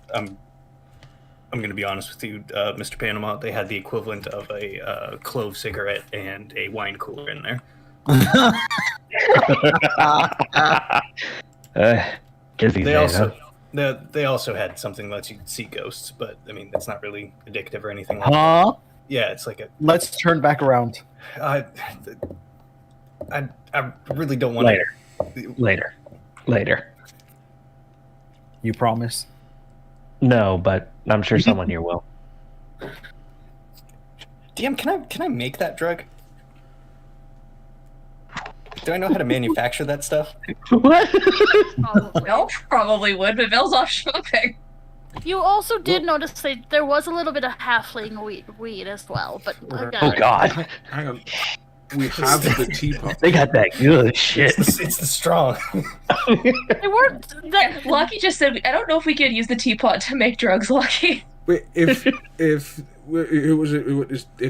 gonna be honest with you, Mr. Panama. They had the equivalent of a clove cigarette and a wine cooler in there. They also had something that lets you see ghosts, but I mean that's not really addictive or anything like that. Yeah, it's like a. Let's turn back around. I really don't want Later. You promise? No, but I'm sure someone here will. DM, can I make that drug? Do I know how to manufacture that stuff? What? Mel probably would, but Mel's off shopping. You also did notice that there was a little bit of halfling weed as well, but again, Oh god. Hang on. We have the teapot. They got that good shit. It's the strong. they weren't. That, Lucky just said, I don't know if we could use the teapot to make drugs, Lucky. Wait, if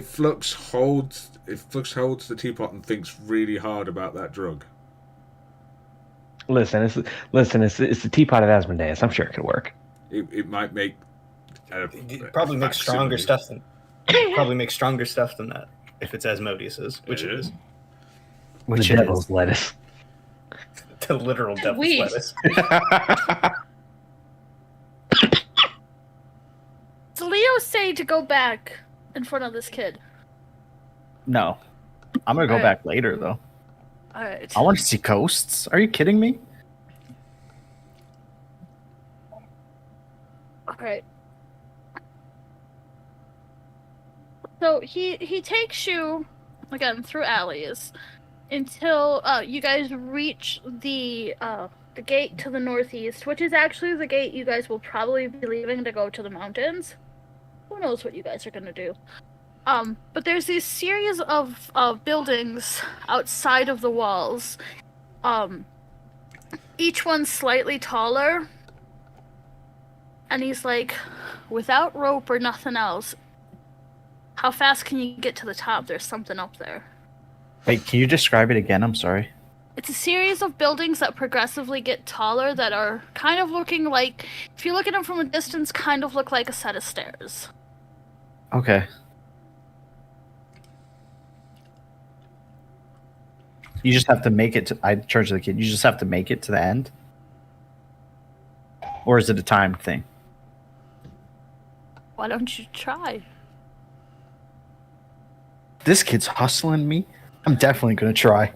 Flux holds the teapot and thinks really hard about that drug. Listen, it's the teapot of Asmodeus. I'm sure it could work. It might make. It probably makes stronger stuff than. Probably makes stronger stuff than that if it's Asmodeus's, which it is. Which the devil's lettuce. The literal devil's Weed. lettuce. Does Leo say to go back in front of this kid? No. I'm gonna go Alright. back later though. Alright. I want to see ghosts. Are you kidding me? Alright. So he takes you again through alleys until you guys reach the gate to the northeast, which is actually the gate you guys will probably be leaving to go to the mountains. Who knows what you guys are gonna do? But there's these series of buildings outside of the walls. Each one slightly taller. And he's like, without rope or nothing else, how fast can you get to the top? There's something up there. Wait, can you describe it again? I'm sorry. It's a series of buildings that progressively get taller that are kind of looking like, if you look at them from a distance, kind of look like a set of stairs. Okay. You just have to make it to. I charge the kid. You just have to make it to the end, or is it a time thing? Why don't you try? This kid's hustling me. I'm definitely gonna try.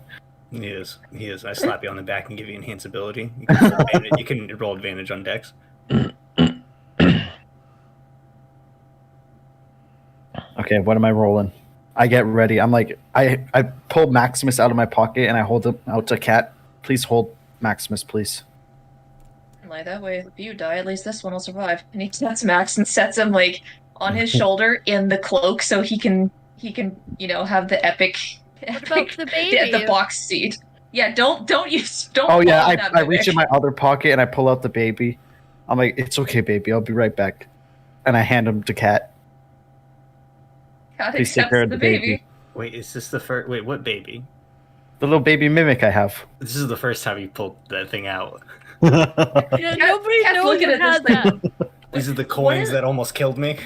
He is. I slap you on the back and give you enhance ability. You can roll advantage on Dex. Okay, what am I rolling? I get ready. I'm like, I pull Maximus out of my pocket and I hold him out to Cat. Please hold Maximus, please. Like that way, if you die, at least this one will survive. And he sets Max and sets him like on his shoulder in the cloak, so he can have the epic. What about the baby? The box seat. Yeah, don't. Oh yeah, fall in that I reach mimic. in my other pocket and I pull out the baby. I'm like, it's okay, baby. I'll be right back. And I hand him to Cat. God Please take accepts care of the the baby. baby. Wait, is this the first? Wait, what baby? The little baby mimic I have. This is the first time you pulled that thing out. Yeah, nobody Cat's knows looking you at this had thing. that. These are the What coins is- that almost killed me.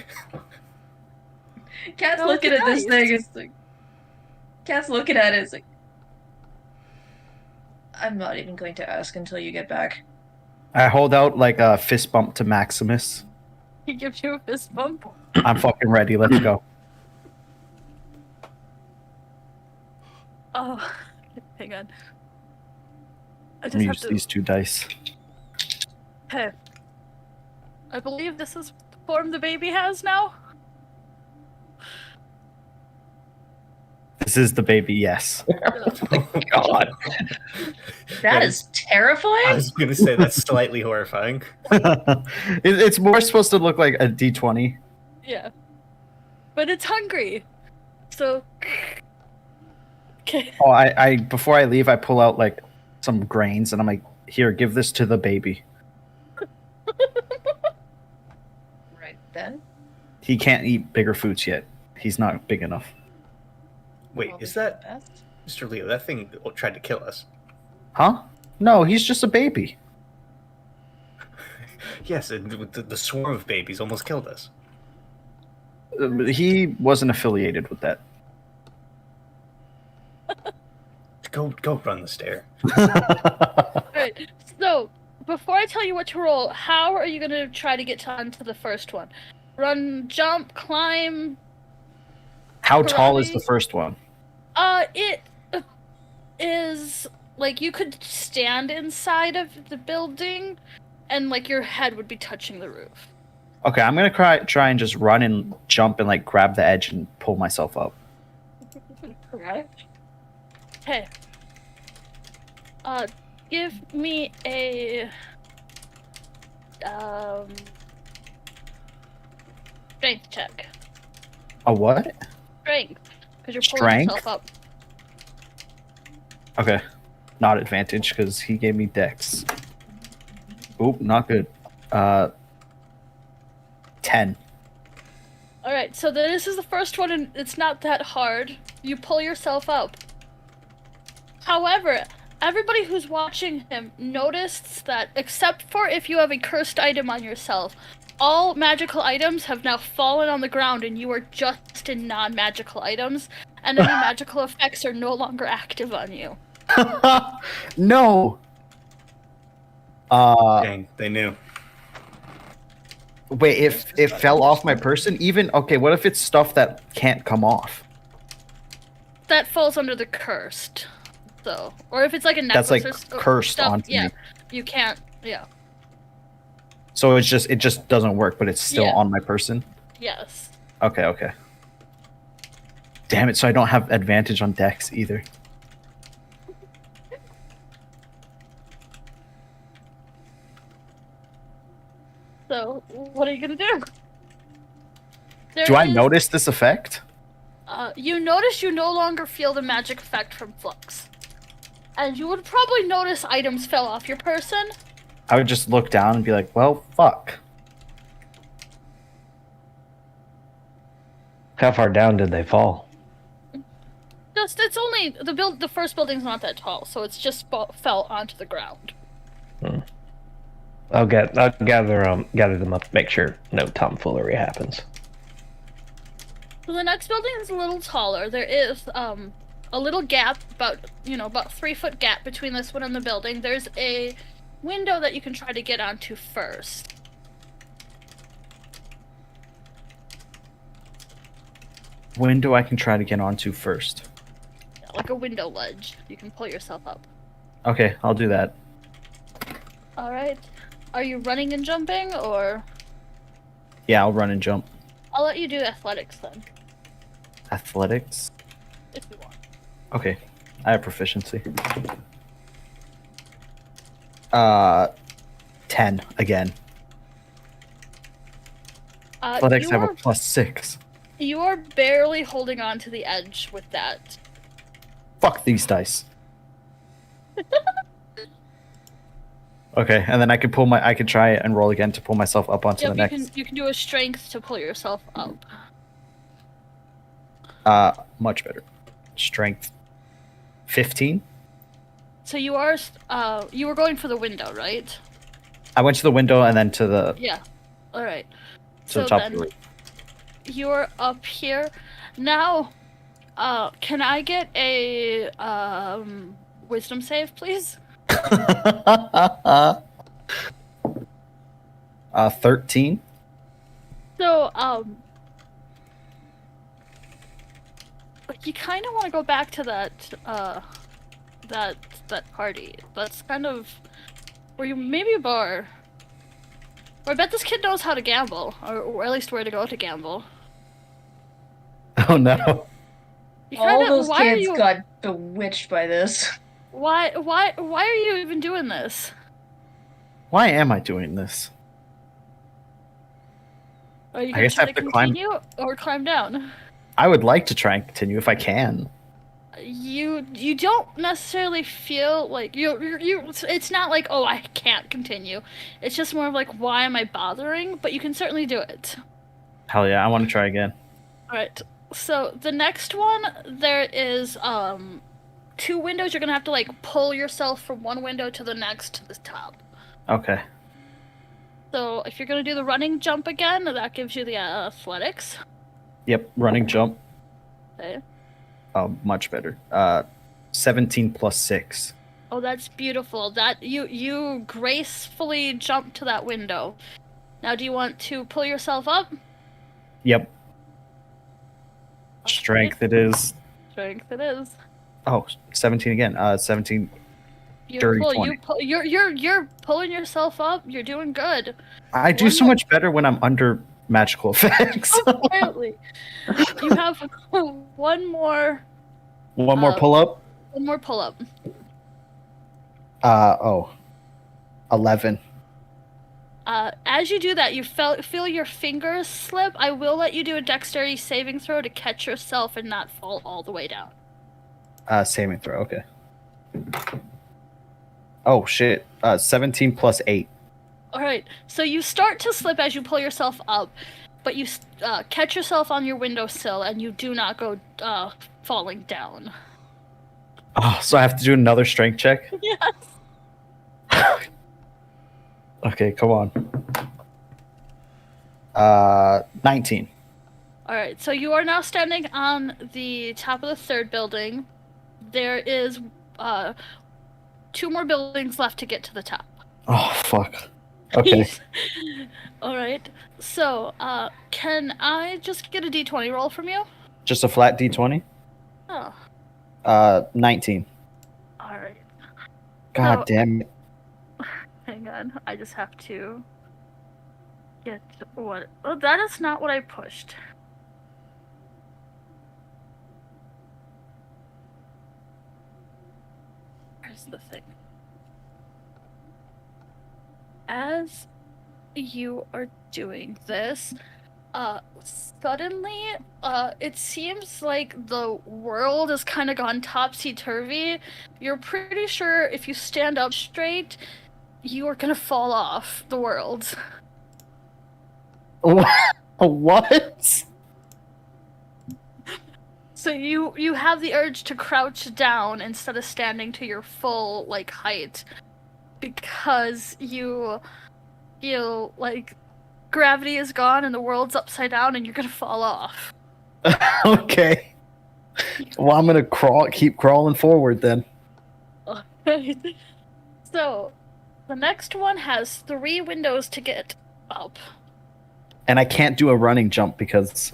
Cat's That looking was at this nice. thing. It's like, Cat's looking at it. It's like, I'm not even going to ask until you get back. I hold out like a fist bump to Maximus. He gives you a fist bump. I'm fucking ready. Let's go. Oh, hang on. I I'm just have use to. these 2 dice. Okay. I believe this is the form the baby has now. This is the baby, yes. God. That is I terrifying. was gonna say that's slightly horrifying. It's more supposed to look like a D20. Yeah. But it's hungry. So. Okay. Oh, I before I leave, I pull out like some grains and I'm like, here, give this to the baby. Right then. He can't eat bigger foods yet. He's not big enough. Wait, is that Best. Mr. Leo? That thing tried to kill us. Huh? No, he's just a baby. Yes, and the swarm of babies almost killed us. He wasn't affiliated with that. Go run the stair. Alright. So, before I tell you what to roll, how are you going to try to get onto the first one? Run, jump, climb? How tall is Karate? the first one? It is like you could stand inside of the building and like your head would be touching the roof. Okay, I'm gonna try and just run and jump and like grab the edge and pull myself up. Correct. Okay. Give me a strength check. A what? Strength, because you're pulling Strength? yourself up. Okay, not advantage because he gave me dex. Oop, not good. 10. All right, so this is the first one, and it's not that hard. You pull yourself up. However, everybody who's watching him noticed that, except for if you have a cursed item on yourself, all magical items have now fallen on the ground, and you are just in non-magical items, and any magical effects are no longer active on you. No. Dang, they knew. Wait, it fell off my person? Even okay, what if it's stuff that can't come off? That falls under the cursed, so, or if it's like a necklace That's like or cursed stuff, onto yeah, me. you can't. Yeah. So it just doesn't work, but it's still Yeah. on my person. Yes. Okay. Damn it! So I don't have advantage on dex either. So, what are you gonna do? Do I There is- notice this effect? You notice you no longer feel the magic effect from Flux. And you would probably notice items fell off your person. I would just look down and be like, well, fuck. How far down did they fall? It's only the first building's not that tall, so it's just fell onto the ground. I'll gather them up, make sure no tomfoolery happens. So the next building is a little taller. There is a little gap, about 3 foot gap between this one and the building. There's a window that you can try to get onto first. Window I can try to get onto first. Like a window ledge. You can pull yourself up. Okay, I'll do that. Alright. Are you running and jumping, or? Yeah, I'll run and jump. I'll let you do athletics then, Athletics. if you want. Okay, I have proficiency. 10 again. Athletics have a +6. You are barely holding on to the edge with that. Fuck these dice. Okay, and then I could try and roll again to pull myself up onto the Yep, next. you can do a strength to pull yourself up. Much better. Strength 15. So you were going for the window, right? I went to the window and then to the Yeah. All right. to the So top then of the roof. you're up here now. Can I get a wisdom save, please? 13. So you kind of want to go back to that party. That's kind of where you maybe a bar. Or I bet this kid knows how to gamble, or at least where to go to gamble. Oh no. You All kinda, those why are kids you, got bewitched by this. why are you even doing this? Why am I doing this? Are you I gonna guess I try have to to climb- continue or climb down? I would like to try and continue if I can. You don't necessarily feel like you. It's not like, oh, I can't continue. It's just more of like, why am I bothering? But you can certainly do it. Hell yeah, I want to try again. All right. So the next one, there is 2 windows. You're gonna have to like pull yourself from one window to the next to the top. Okay. So if you're gonna do the running jump again, that gives you the athletics. Yep, running jump. Okay. Oh, much better. 17 plus 6. Oh, that's beautiful. That you gracefully jump to that window. Now, do you want to pull yourself up? Yep. Strength it is. Strength it is. Oh, 17 again. 17. Beautiful. 20. You're pulling yourself up. You're doing good. I do so much better when I'm under magical effects. Apparently, you have one more. One more pull up. One more pull up. 11. As you do that, you feel your fingers slip. I will let you do a dexterity saving throw to catch yourself and not fall all the way down. Saving throw. Okay. Oh shit. 17 plus 8. All right. So you start to slip as you pull yourself up, but you catch yourself on your windowsill and you do not go falling down. Oh, so I have to do another strength check? Yes. Okay, come on. 19. All right. So you are now standing on the top of the 3rd building. There is 2 more buildings left to get to the top. Oh, fuck. Okay. All right. So, can I just get a d20 roll from you? Just a flat d20? Oh. 19. All right. God No. damn it. Hang on. I just have to get what. Oh, that is not what I pushed. Where's the thing? As you are doing this, suddenly, it seems like the world has kind of gone topsy-turvy. You're pretty sure if you stand up straight, you are gonna fall off the world. What? So you have the urge to crouch down instead of standing to your full, like, height. Because you feel like gravity is gone and the world's upside down and you're gonna fall off. Okay. Well, I'm gonna keep crawling forward then. So, the next one has 3 windows to get up. And I can't do a running jump because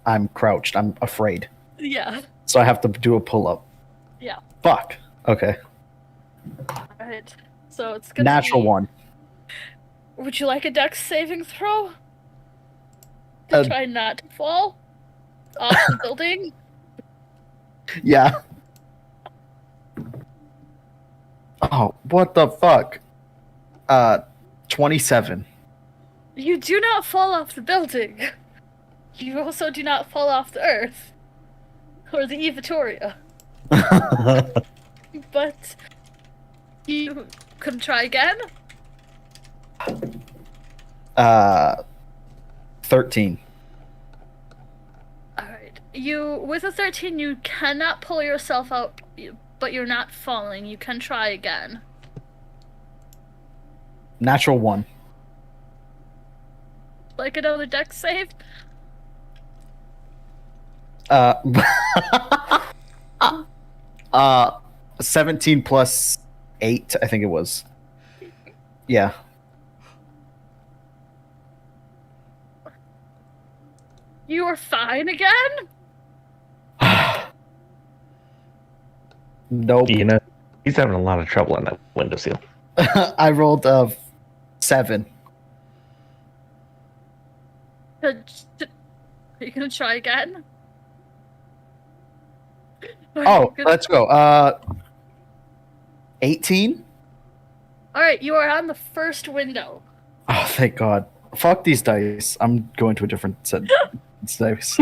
I'm crouched. I'm afraid. Yeah. So I have to do a pull up. Yeah. Fuck. Okay. Alright. So it's gonna Natural be... 1. Would you like a dex saving throw? To try not to fall off the building? Yeah. Oh, what the fuck? 27. You do not fall off the building. You also do not fall off the earth. Or the Evatoria. But you could try again? 13. Alright. With a 13, you cannot pull yourself out but you're not falling. You can try again. Natural 1. Like another deck save? Uh, 17 plus 8, I think it was. Yeah. You are fine again? Nope. You know, he's having a lot of trouble on that windowsill. I rolled 7. Are you gonna try again? Are Oh, you gonna- let's go. 18? Alright, you are on the first window. Oh, thank God. Fuck these dice. I'm going to a different set of dice.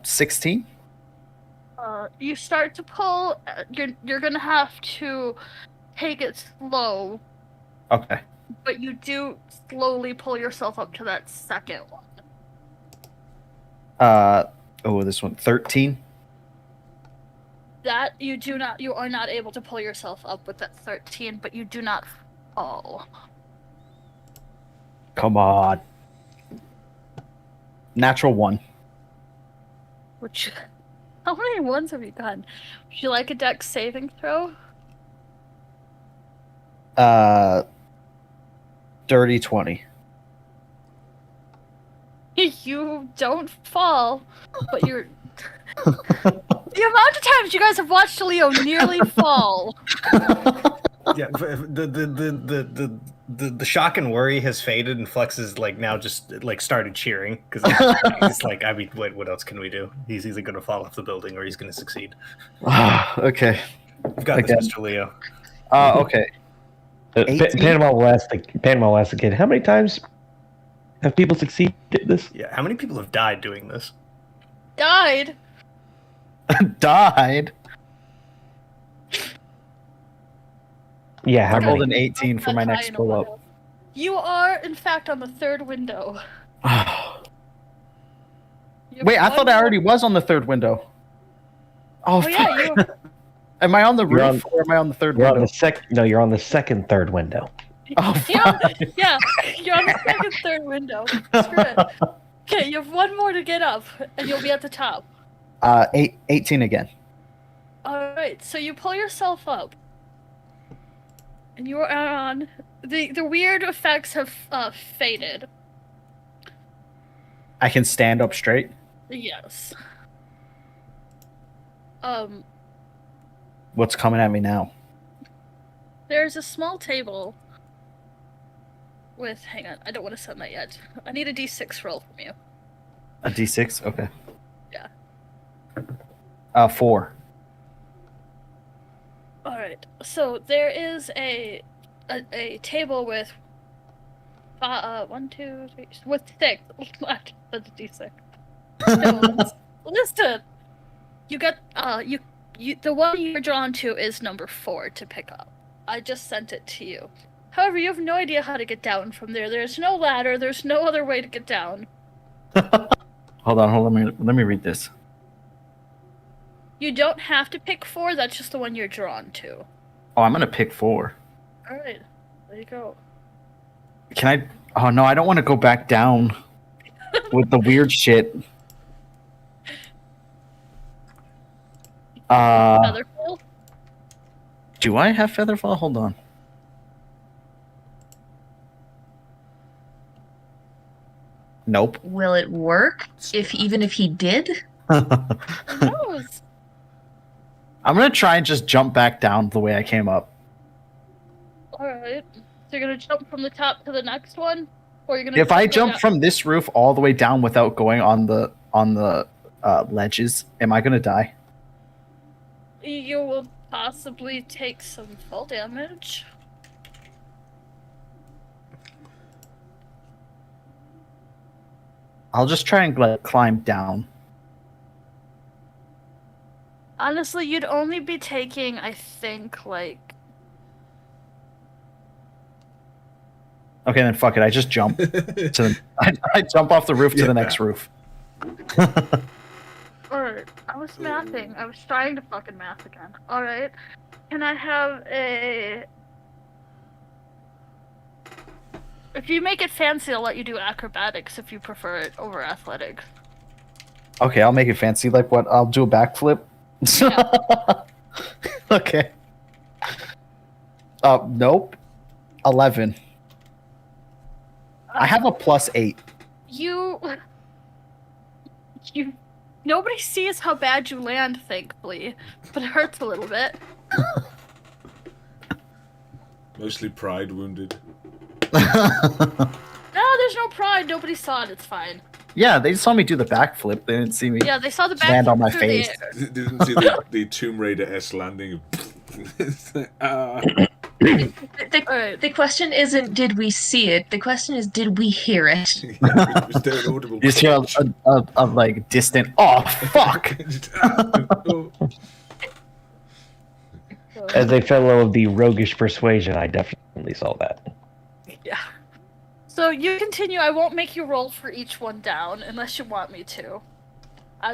16? You start to pull. You're gonna have to take it slow, Okay. but you do slowly pull yourself up to that second one. This one. 13? That you are not able to pull yourself up with that 13, but you do not fall. Come on. Natural 1. Which, how many ones have you done? Would you like a dex saving throw? Dirty 20. You don't fall, but you're. The amount of times you guys have watched Leo nearly fall. Yeah, the shock and worry has faded, and Flex is like now just like started cheering because he's like, I mean, what else can we do? He's either gonna fall off the building or he's gonna succeed. Okay. You've got Okay. this, Mr. Leo. Okay. 18? Panama will ask the kid, how many times have people succeeded at this? Yeah, how many people have died doing this? Died. Died. Yeah, I how rolled many? an 18 for my Not next high in a pull up. while. You are, in fact, on the third window. You have Wait, I one thought I more- already was on the third window. Oh, Oh yeah, you. Am I on the You're roof or am I on the third You're on window? the No, you're on the second third window. Oh, Yeah, yeah, you're on the second, third window. Screw it. Okay, you have one more to get up, and you'll be at the top. 18 again. All right, so you pull yourself up, and you are on. The weird effects have faded. I can stand up straight. Yes. What's coming at me now? There's a small table with. Hang on, I don't want to send that yet. I need a D6 roll from you. A D6? Okay. Yeah. 4. All right. So there is a table with 1, 2, 3 with 6. That's a D6. No, listen. You got you the one you're drawn to is number 4 to pick up. I just sent it to you. However, you have no idea how to get down from there. There's no ladder. There's no other way to get down. Hold on. Let me read this. You don't have to pick 4. That's just the one you're drawn to. Oh, I'm gonna pick 4. All right. There you go. Can I? Oh no, I don't want to go back down with the weird shit. Featherfall? Do I have Featherfall? Hold on. Nope. Will it work even if he did? Who knows? I'm gonna try and just jump back down the way I came up. Alright. So you're gonna jump from the top to the next one? Or you're gonna If I go jump down- from this roof all the way down without going on the ledges, am I gonna die? You will possibly take some fall damage. I'll just try and like climb down. Honestly, you'd only be taking, I think, like... Okay, then fuck it. I just jump. I jump off the roof to Yeah. the next roof. Alright, I was mathing. I was trying to fucking math again. Alright. Can I have a... If you make it fancy, I'll let you do acrobatics if you prefer it over athletics. Okay, I'll make it fancy. Like what? I'll do a backflip. Okay. Nope. 11. I have a +8. You... Nobody sees how bad you land, thankfully. But it hurts a little bit. Mostly pride wounded. No, there's no pride. Nobody saw it. It's fine. Yeah, they saw me do the backflip. They didn't see me. Yeah, they saw the back Land on my through the face. air. Didn't see the Tomb Raider-esque landing. The question isn't did we see it. The question is did we hear it. Was there an audible You just hear a like distant, oh, fuck! As a fellow of the roguish persuasion, I definitely saw that. Yeah. So you continue. I won't make you roll for each one down unless you want me to.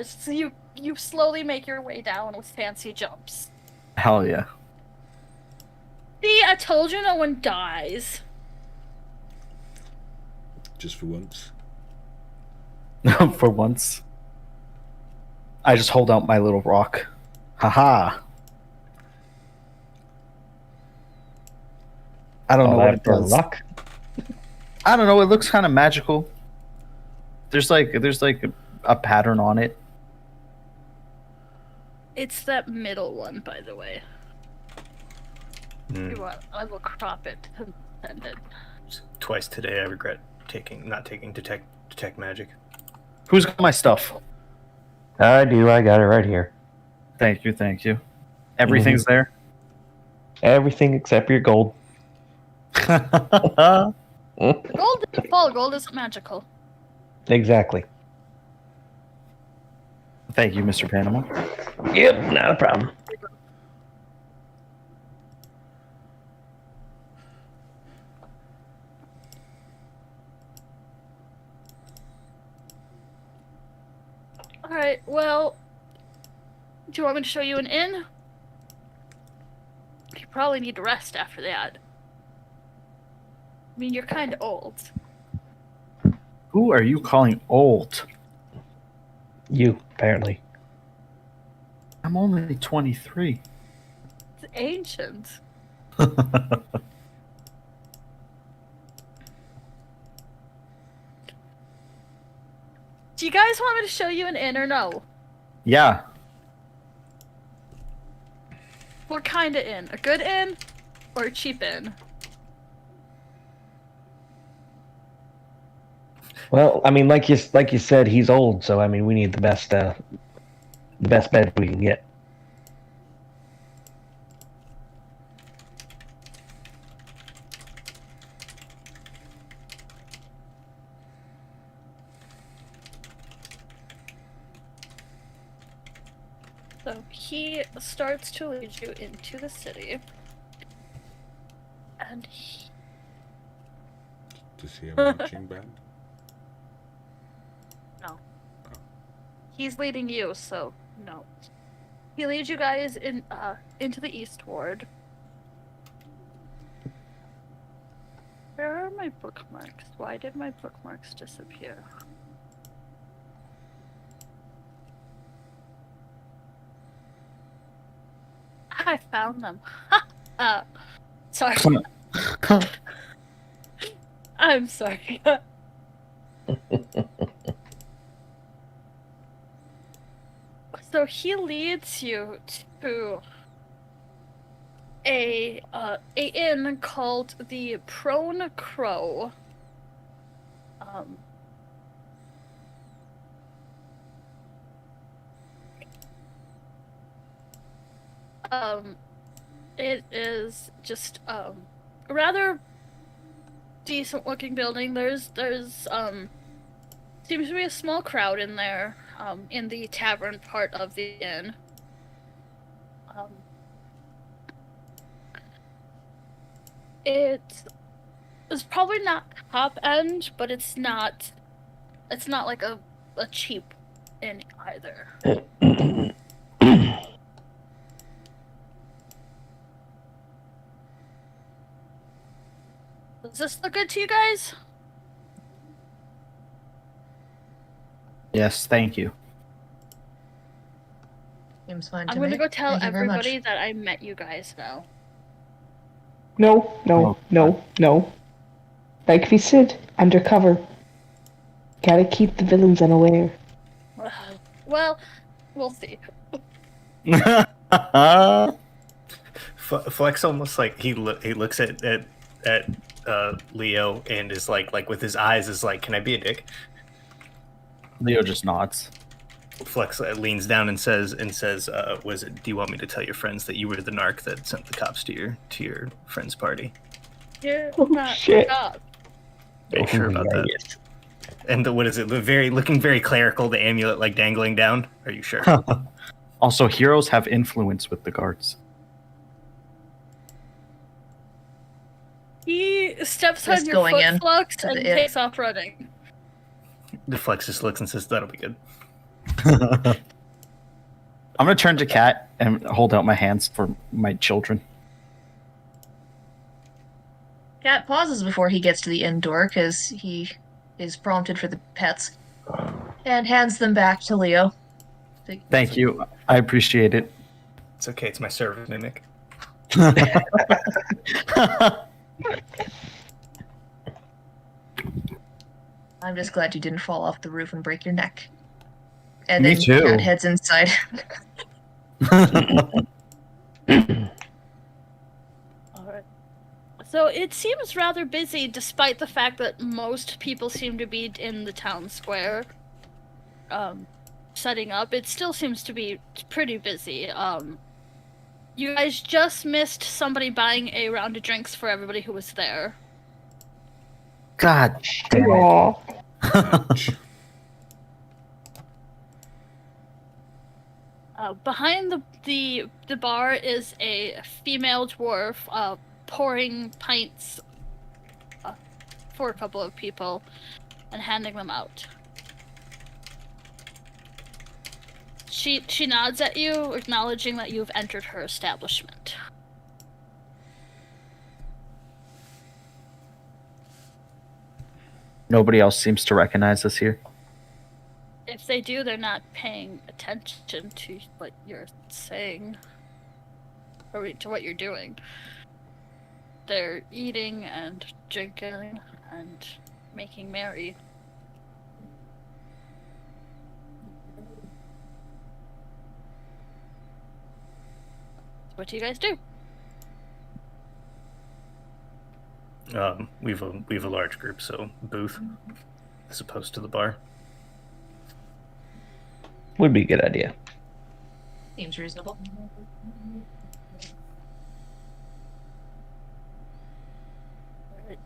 So you slowly make your way down with fancy jumps. Hell yeah. See, I told you no one dies. Just for once. For once. I just hold out my little rock. Haha. I don't know what it does. Luck. I don't know. It looks kind of magical. There's like a pattern on it. It's that middle one, by the way. Mm. You want? I will crop it and send it. Twice today, I regret not taking detect magic. Who's got my stuff? I do. I got it right here. Thank you. Everything's there. Everything except your gold. Gold didn't fall. Gold isn't magical. Exactly. Thank you, Mr. Panama. Yep, not a problem. Alright, well... Do you want me to show you an inn? You probably need to rest after that. I mean, you're kind of old. Who are you calling old? You, apparently. I'm only 23. It's ancient. Do you guys want me to show you an inn or no? Yeah. What kind of inn? A good inn or a cheap inn? Well, I mean, like you said, he's old, so I mean, we need the best bed we can get. So he starts to lead you into the city. And he... Does he have a marching band? No. He's leading you, so no. He leads you guys into the East Ward. Where are my bookmarks? Why did my bookmarks disappear? I found them. Sorry. I'm sorry. So he leads you to a inn called the Prone Crow. It is just a rather decent looking building. There's seems to be a small crowd in there, in the tavern part of the inn. It is probably not top end, but it's not like a cheap inn either. Does this look good to you guys? Yes, thank you. Seems fine I'm to gonna me. go tell Thank you very much. everybody that I met you guys now. No, no, Oh. no, no. Like we said, undercover. Gotta keep the villains unaware. Well, we'll see. Flex almost like he looks at Leo and is like with his eyes is like, "Can I be a dick?" Leo just nods. Flex leans down and says, "Was it? Do you want me to tell your friends that you were the narc that sent the cops to your friend's party?" You're Oh, not shit. God. Are you sure about that? Yes. And what is it? Looking very clerical. The amulet like dangling down. Are you sure? Also, heroes have influence with the guards. He steps Just on your going foot, in Flux, to and the inn. takes off running. The Flex just looks and says, "That'll be good." I'm gonna turn to Kat and hold out my hands for my children. Cat pauses before he gets to the inn door because he is prompted for the pets, and hands them back to Leo. Thank you. I appreciate it. It's okay. It's my service mimic. I'm just glad you didn't fall off the roof and break your neck. And Me then too. Cat heads inside. Alright. So it seems rather busy, despite the fact that most people seem to be in the town square, setting up. It still seems to be pretty busy. You guys just missed somebody buying a round of drinks for everybody who was there. God damn it. Aw. Ouch. Behind the bar is a female dwarf pouring pints for a couple of people and handing them out. She nods at you, acknowledging that you've entered her establishment. Nobody else seems to recognize us here. If they do, they're not paying attention to what you're saying or to what you're doing. They're eating and drinking and making merry. What do you guys do? We've a large group, so booth as opposed to the bar. Would be a good idea. Seems reasonable. Alright.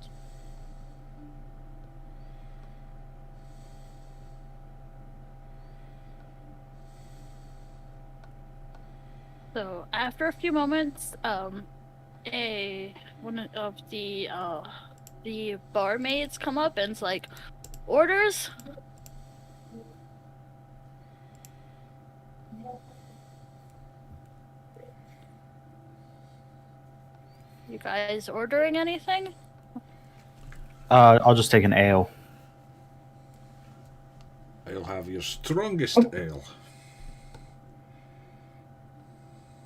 So after a few moments, one of the barmaids come up and's like, "Orders?" You guys ordering anything? I'll just take an ale. I'll have your strongest ale.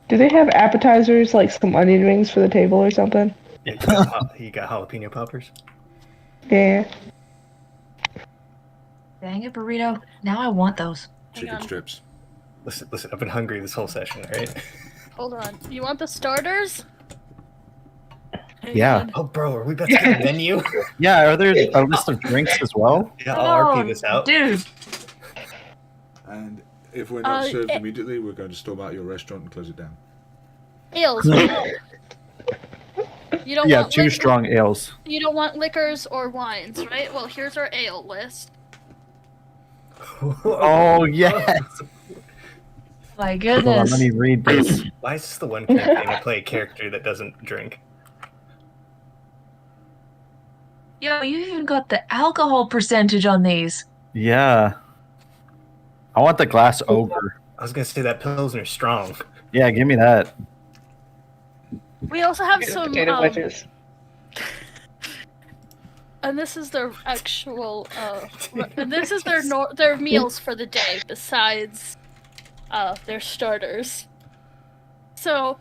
Do they have appetizers like some onion rings for the table or something? Yeah, you got jalapeno poppers. Yeah. Dang it, burrito. Now I want those. Hang Chicken on. strips. Listen, I've been hungry this whole session, all right? Hold on. You want the starters? Hang Yeah. on. Oh, bro, are we about to get a menu? Yeah, are there a list of drinks as well? Yeah, I'll RP this out. Dude. And if we're not served it- immediately, we're going to storm out your restaurant and close it down. Ales. Right? You don't Yeah, want two strong ales. You don't want liquors or wines, right? Well, here's our ale list. Oh, yes. My Hold on, goodness. let me read this. Why is this the one campaign I play a character that doesn't drink? Yo, you even got the alcohol percentage on these. Yeah. I want the glass ogre. I was gonna say that Pilsner's strong. Yeah, give me that. We also have some Potato wedges. And this is their actual, and this is their meals for the day, besides, their starters. So,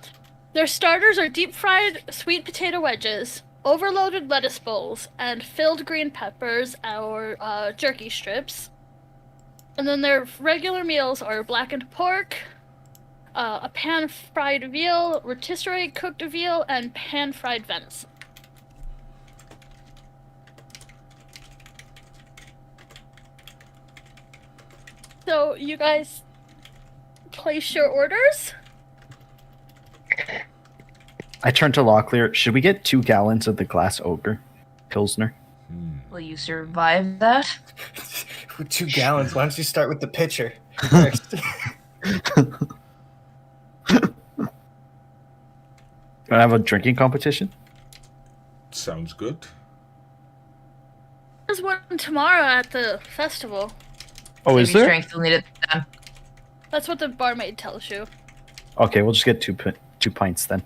their starters are deep-fried sweet potato wedges, overloaded lettuce bowls, and filled green peppers or, jerky strips. And then their regular meals are blackened pork, a pan-fried veal, rotisserie cooked veal, and pan-fried venison. So, you guys place your orders? I turn to Locklear. Should we get 2 gallons of the glass ogre Pilsner? Will you survive that? 2 gallons. Why don't you start with the pitcher first? Can I have a drinking competition? Sounds good. There's one tomorrow at the festival. Oh, is Maybe there? strength will need it then. That's what the barmaid tells you. Okay, we'll just get 2 pints then.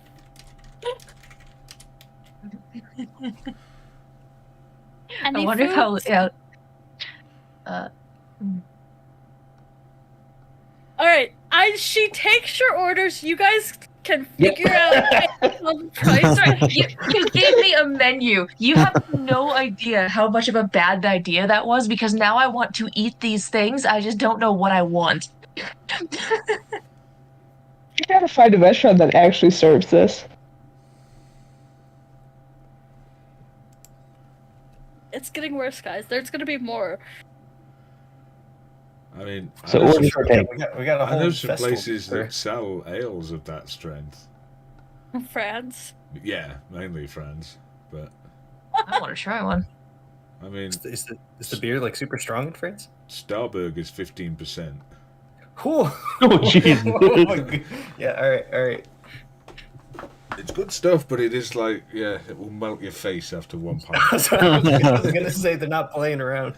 Any I wonder foods? how. All right, she takes your orders. You guys can figure out the price. Sorry, you gave me a menu. You have no idea how much of a bad idea that was because now I want to eat these things. I just don't know what I want. You gotta find a restaurant that actually serves this. It's getting worse, guys. There's gonna be more. I mean, So I know orders some, are taken. We got a I whole know some festival places for- that sell ales of that strength. France. Yeah, mainly France. But, I want to try one. I mean, Is the beer like super strong in France? Starburg is 15%. Cool. Oh, Jesus. Yeah. All right. It's good stuff, but it is like, yeah, it will melt your face after one pint. I was gonna say they're not playing around.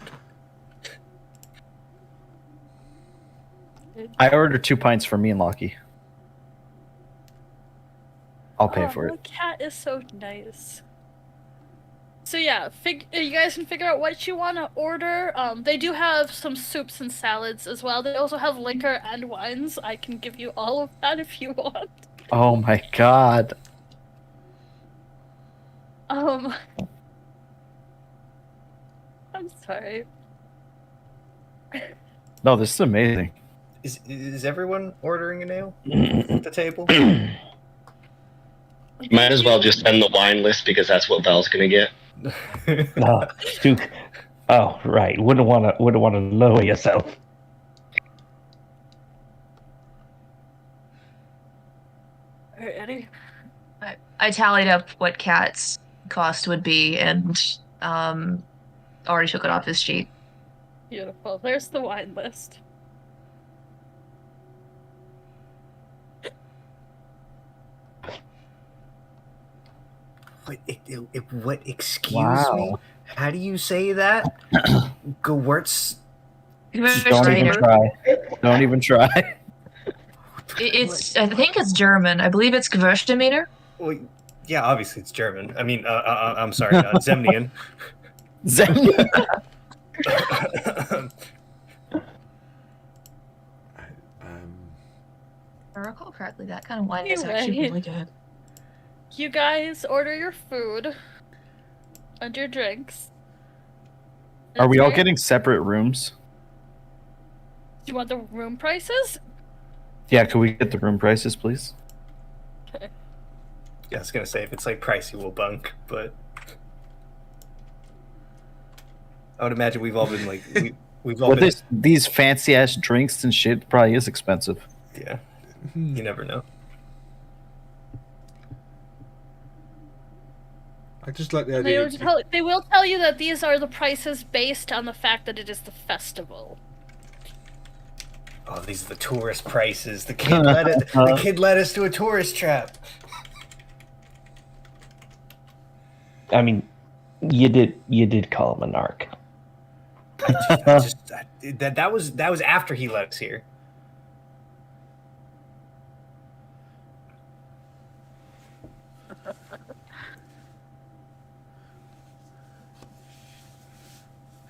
I ordered 2 pints for me and Lockie. I'll pay for The it. cat is so nice. So yeah, you guys can figure out what you want to order. They do have some soups and salads as well. They also have liquor and wines. I can give you all of that if you want. Oh my god. I'm sorry. No, this is amazing. Is everyone ordering an ale at the table? Might as well just send the wine list because that's what Val's gonna get. No, Duke. Oh, right. Wouldn't want to lower yourself. Alright, Eddie. I tallied up what Cat's cost would be and already took it off his sheet. Beautiful. There's the wine list. What? Excuse Wow. me? How do you say that? Gewurz. Don't even try. Don't even try. It's. I think it's German. I believe it's Gewürztraminer. Well, yeah, obviously it's German. I mean, I'm sorry, Zemnian. If I recall correctly, that kind of wine is actually Anyway. really good. You guys order your food and your drinks. Are we all It's very- getting separate rooms? Do you want the room prices? Yeah, could we get the room prices, please? Okay. Yeah, I was gonna say if it's like pricey, we'll bunk, but I would imagine we've all been like we've all With been. these fancy ass drinks and shit, probably is expensive. Yeah, you never know. I just like the They idea. will tell you that these are the prices based on the fact that it is the festival. Oh, these are the tourist prices. The kid led it. The kid led us to a tourist trap. I mean, you did call him a narc. That was after he led us here.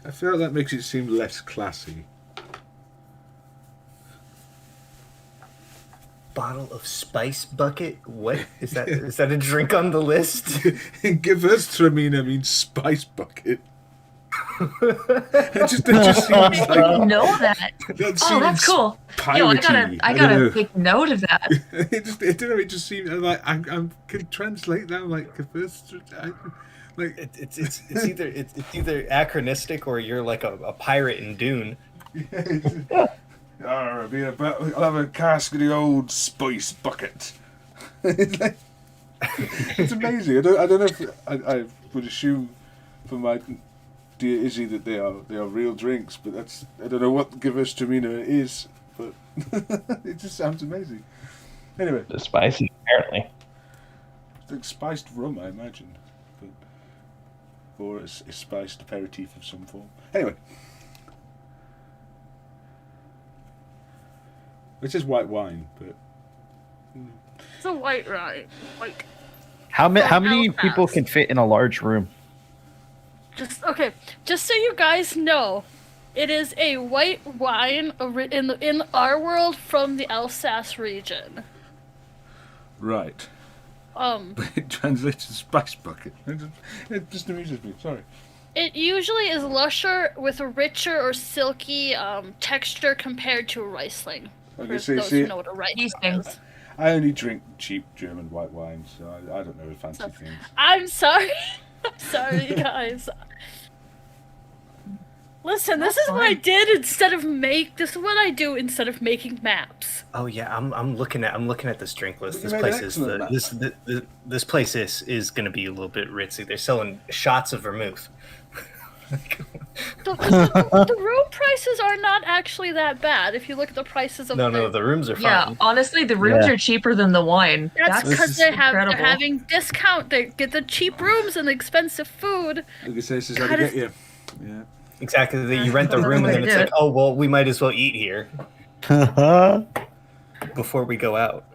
I feel like that makes it seem less classy. Bottle of spice bucket? What is that? Is that a drink on the list? Gewürztraminer means spice bucket. it just seems I like didn't know that. that Oh, that's seems cool. Yo, piratey. I don't gotta know. take note of that. It just seems like I can translate that like like It's either anachronistic or you're like a pirate in Dune. I'll have a cask of the old spice bucket. It's like it's amazing. I don't know if I would assume from my dear Izzy that they are real drinks, but I don't know what Gewürztraminer is, but it just sounds amazing. Anyway, The spicy, apparently. it's like spiced rum, I imagine, but, or a spiced aperitif of some form. Anyway, it is white wine, but It's a white rye. White. How many Belfast. people can fit in a large room? Just so you guys know, it is a white wine in our world from the Alsace region. right. It It translates to spice bucket. It just amuses me. Sorry. usually is lusher with a richer or silky texture compared to a Riesling. I For can say, those who know what a Riesling is. I only drink cheap German white wine, so I don't know fancy things. I'm sorry. I'm sorry, guys. Listen, this is what I did instead of This is what I do instead of making maps. Oh yeah, I'm looking at this drink list. But This you made place an is excellent map. this place is going to be a little bit ritzy. They're selling shots of vermouth. The room prices are not actually that bad if you look at the prices of No, the rooms are fine. Yeah, honestly, the rooms Yeah. are cheaper than the wine. That's because they're incredible. having discount. They get the cheap rooms and the exexpensive food. I can say this is how to God, get you. Yeah. Exactly. You rent the That's room the way and then to it's do like, it. oh well, we might as well eat here before we go out.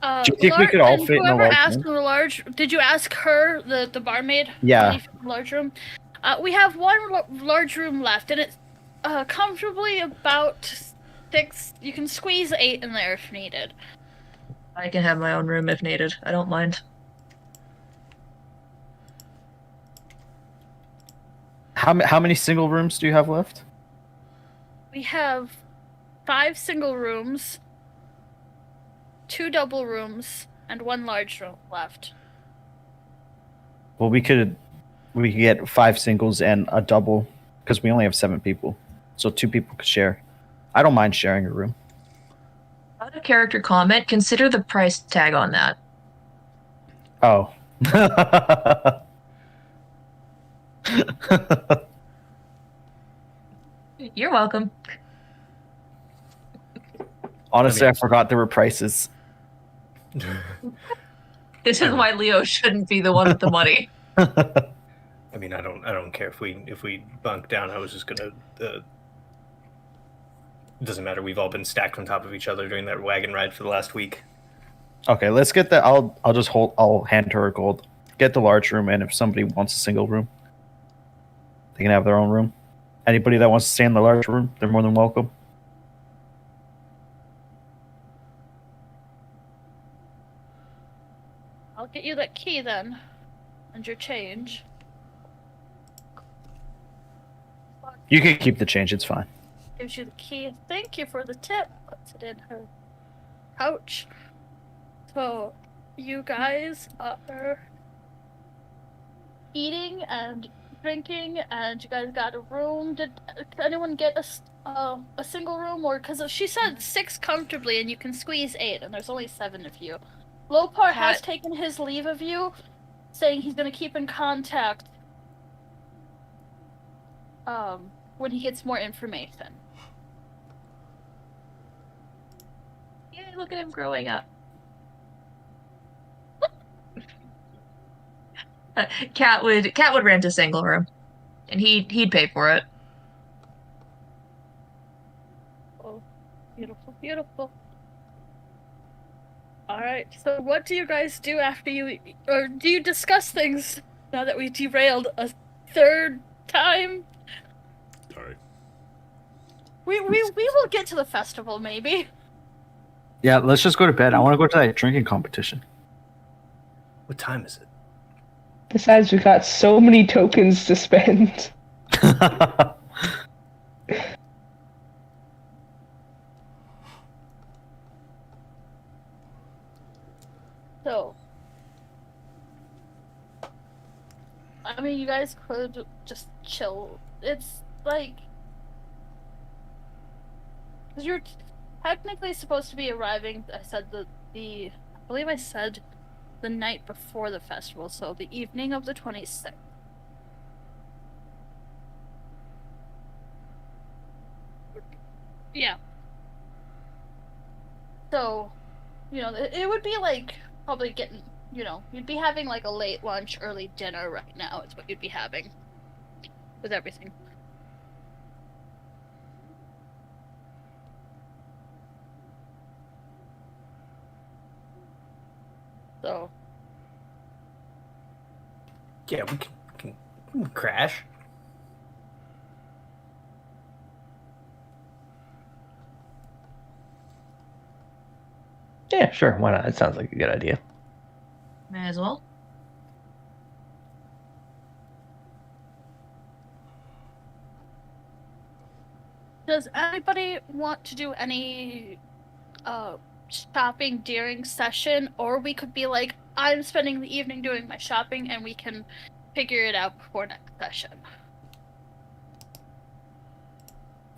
Do you think we could all and fit in a whoever large asked room? in the large? Did you ask her, the barmaid? Yeah. Can you fit in the large room. We have one large room left, and it's comfortably about 6. You can squeeze 8 in there if needed. I can have my own room if needed. I don't mind. How many single rooms do you have left? We have 5 single rooms, 2 double rooms, and 1 large room left. Well, we could get 5 singles and a double because we only have 7 people, so 2 people could share. I don't mind sharing a room. Out of character comment, consider the price tag on that. Oh. You're welcome. Honestly, I forgot there were prices. This is why Leo shouldn't be the one with the money. I mean, I don't care if we bunk down. I was just gonna. It doesn't matter. We've all been stacked on top of each other during that wagon ride for the last week. Okay, let's get that. I'll hand her a gold. Get the large room, and if somebody wants a single room, they can have their own room. Anybody that wants to stay in the large room, they're more than welcome. I'll get you that key then, and your change. You can keep the change. It's fine. Gives you the key. Thank you for the tip. Puts it in her pouch. So, you guys are eating and drinking, and you guys got a room. Did anyone get a single room, or because she said 6 comfortably, and you can squeeze 8, and there's only 7 of you. Lopar has Pat- taken his leave of you, saying he's gonna keep in contact. When he gets more information. Yay, look at him growing up. Cat would rent a single room, and he'd pay for it. Oh, beautiful, beautiful. All right. So, what do you guys do after you, or do you discuss things now that we derailed a third time. All right. We will get to the festival, maybe. Yeah, let's just go to bed. I want to go to that drinking competition. What time is it? Besides, we got so many tokens to spend. So, I mean, you guys could just chill. It's like, because you're technically supposed to be arriving. I said I believe I said the night before the festival, so the evening of the 26th. Yeah. So, it would be like probably getting, you'd be having like a late lunch, early dinner right now is what you'd be having with everything. So, Yeah, we can crash. Yeah, sure. Why not? It sounds like a good idea. May as well. does anybody want to do any shopping during session, or we could be like, I'm spending the evening doing my shopping and we can figure it out before next session.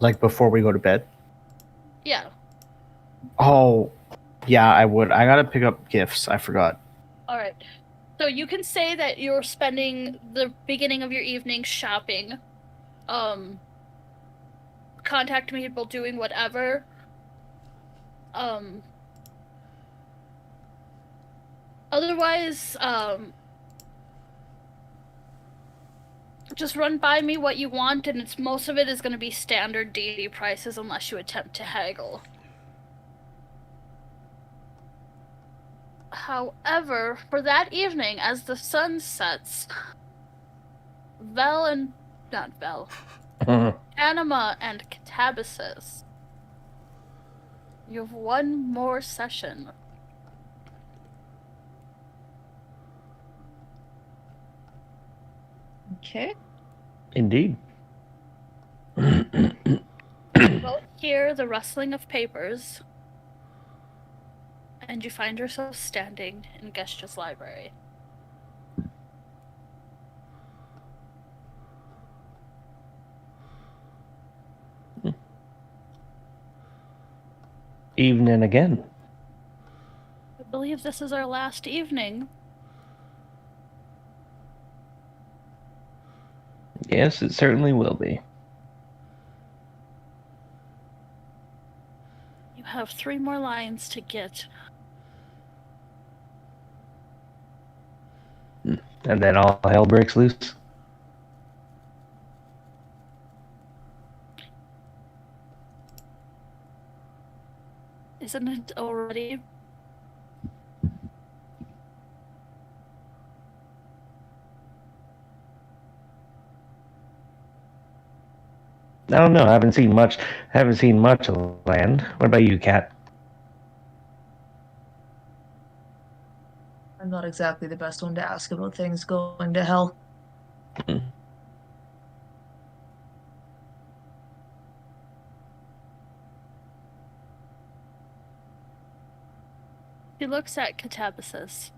Like before we go to bed? Yeah. Oh, yeah, I would. I gotta pick up gifts. I forgot. All right. So you can say that you're spending the beginning of your evening shopping, contacting people, doing whatever. Otherwise, just run by me what you want, and most of it is going to be standard D&D prices unless you attempt to haggle. However, for that evening, as the sun sets, Anima and Catabasis, you have one more session. Okay. Indeed. You both hear the rustling of papers, and you find yourself standing in Gestures library. Evening again. I believe this is our last evening. Yes, it certainly will be. You have 3 more lines to get. And then all hell breaks loose. Isn't it already? I don't know. I haven't seen much of the land. What about you, Kat? I'm not exactly the best one to ask about things going to hell. He looks at Catabasis.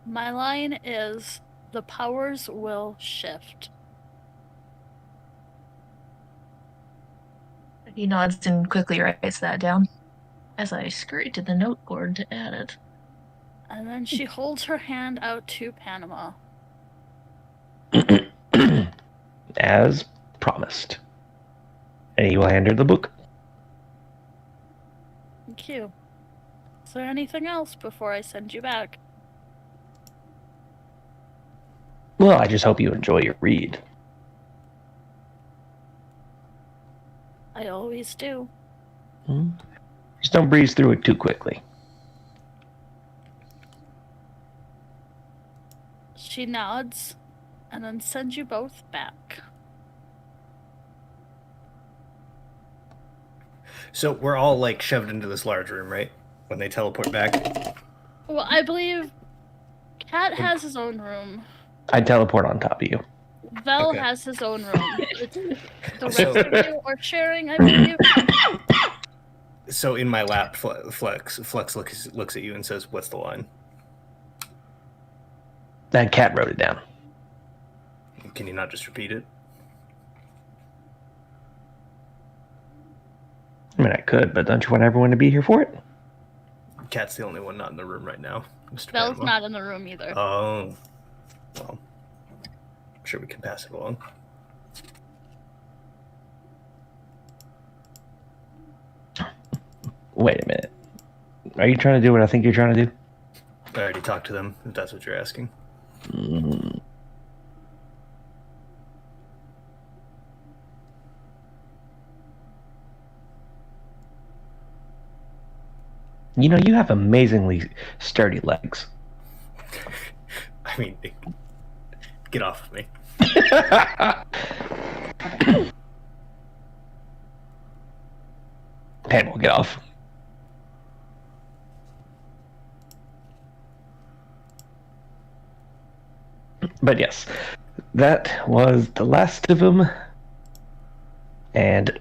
My line is, the powers will shift. He nods and quickly writes that down as I scurry to the note board to add it. And then she holds her hand out to Panama. As promised. And he will hand her the book. Thank you. Is there anything else before I send you back? Well, I just hope you enjoy your read. I always do. Just don't breeze through it too quickly. She nods and then send you both back. So we're all like shoved into this large room, right? When they teleport back. Well, I believe Cat has his own room. I teleport on top of you. Vel Okay. has his own room. The rest So- of you are sharing, I believe. So in my lap, Flex looks at you and says, "What's the line?" That cat wrote it down. Can you not just repeat it? I mean, I could, but don't you want everyone to be here for it? Cat's the only one not in the room right now. Mr. Vel's Panama. not in the room either. Oh, well, I'm sure we can pass it along. Wait a minute. Are you trying to do what I think you're trying to do? I already talked to them, if that's what you're asking. Mm. You know, you have amazingly sturdy legs. I mean, get off of me. Pan will get off. But yes, that was the last of them. And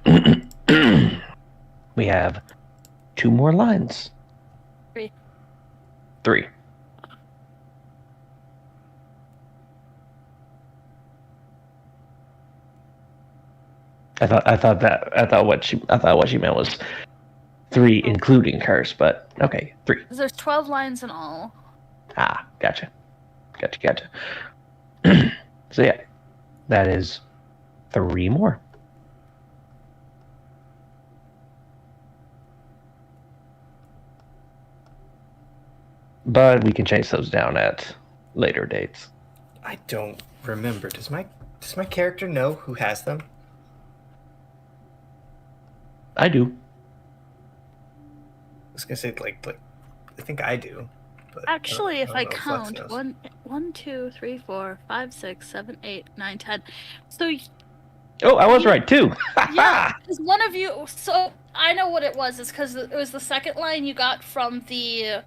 we have 2 more lines. 3. 3. I thought what she meant was 3 including hers, but okay, 3. There's 12 lines in all. Ah, gotcha. So yeah, that is 3 more. But we can chase those down at later dates. I don't remember. Does my character know who has them? I do. I was gonna say like I think I do. But Actually, if I don't know Flex count, knows. 1, 2, 3, 4, 5, 6, 7, 8, 9, 10. So Oh, I was right too. yeah, because one of you. So I know what it was. It's because it was the second line you got from the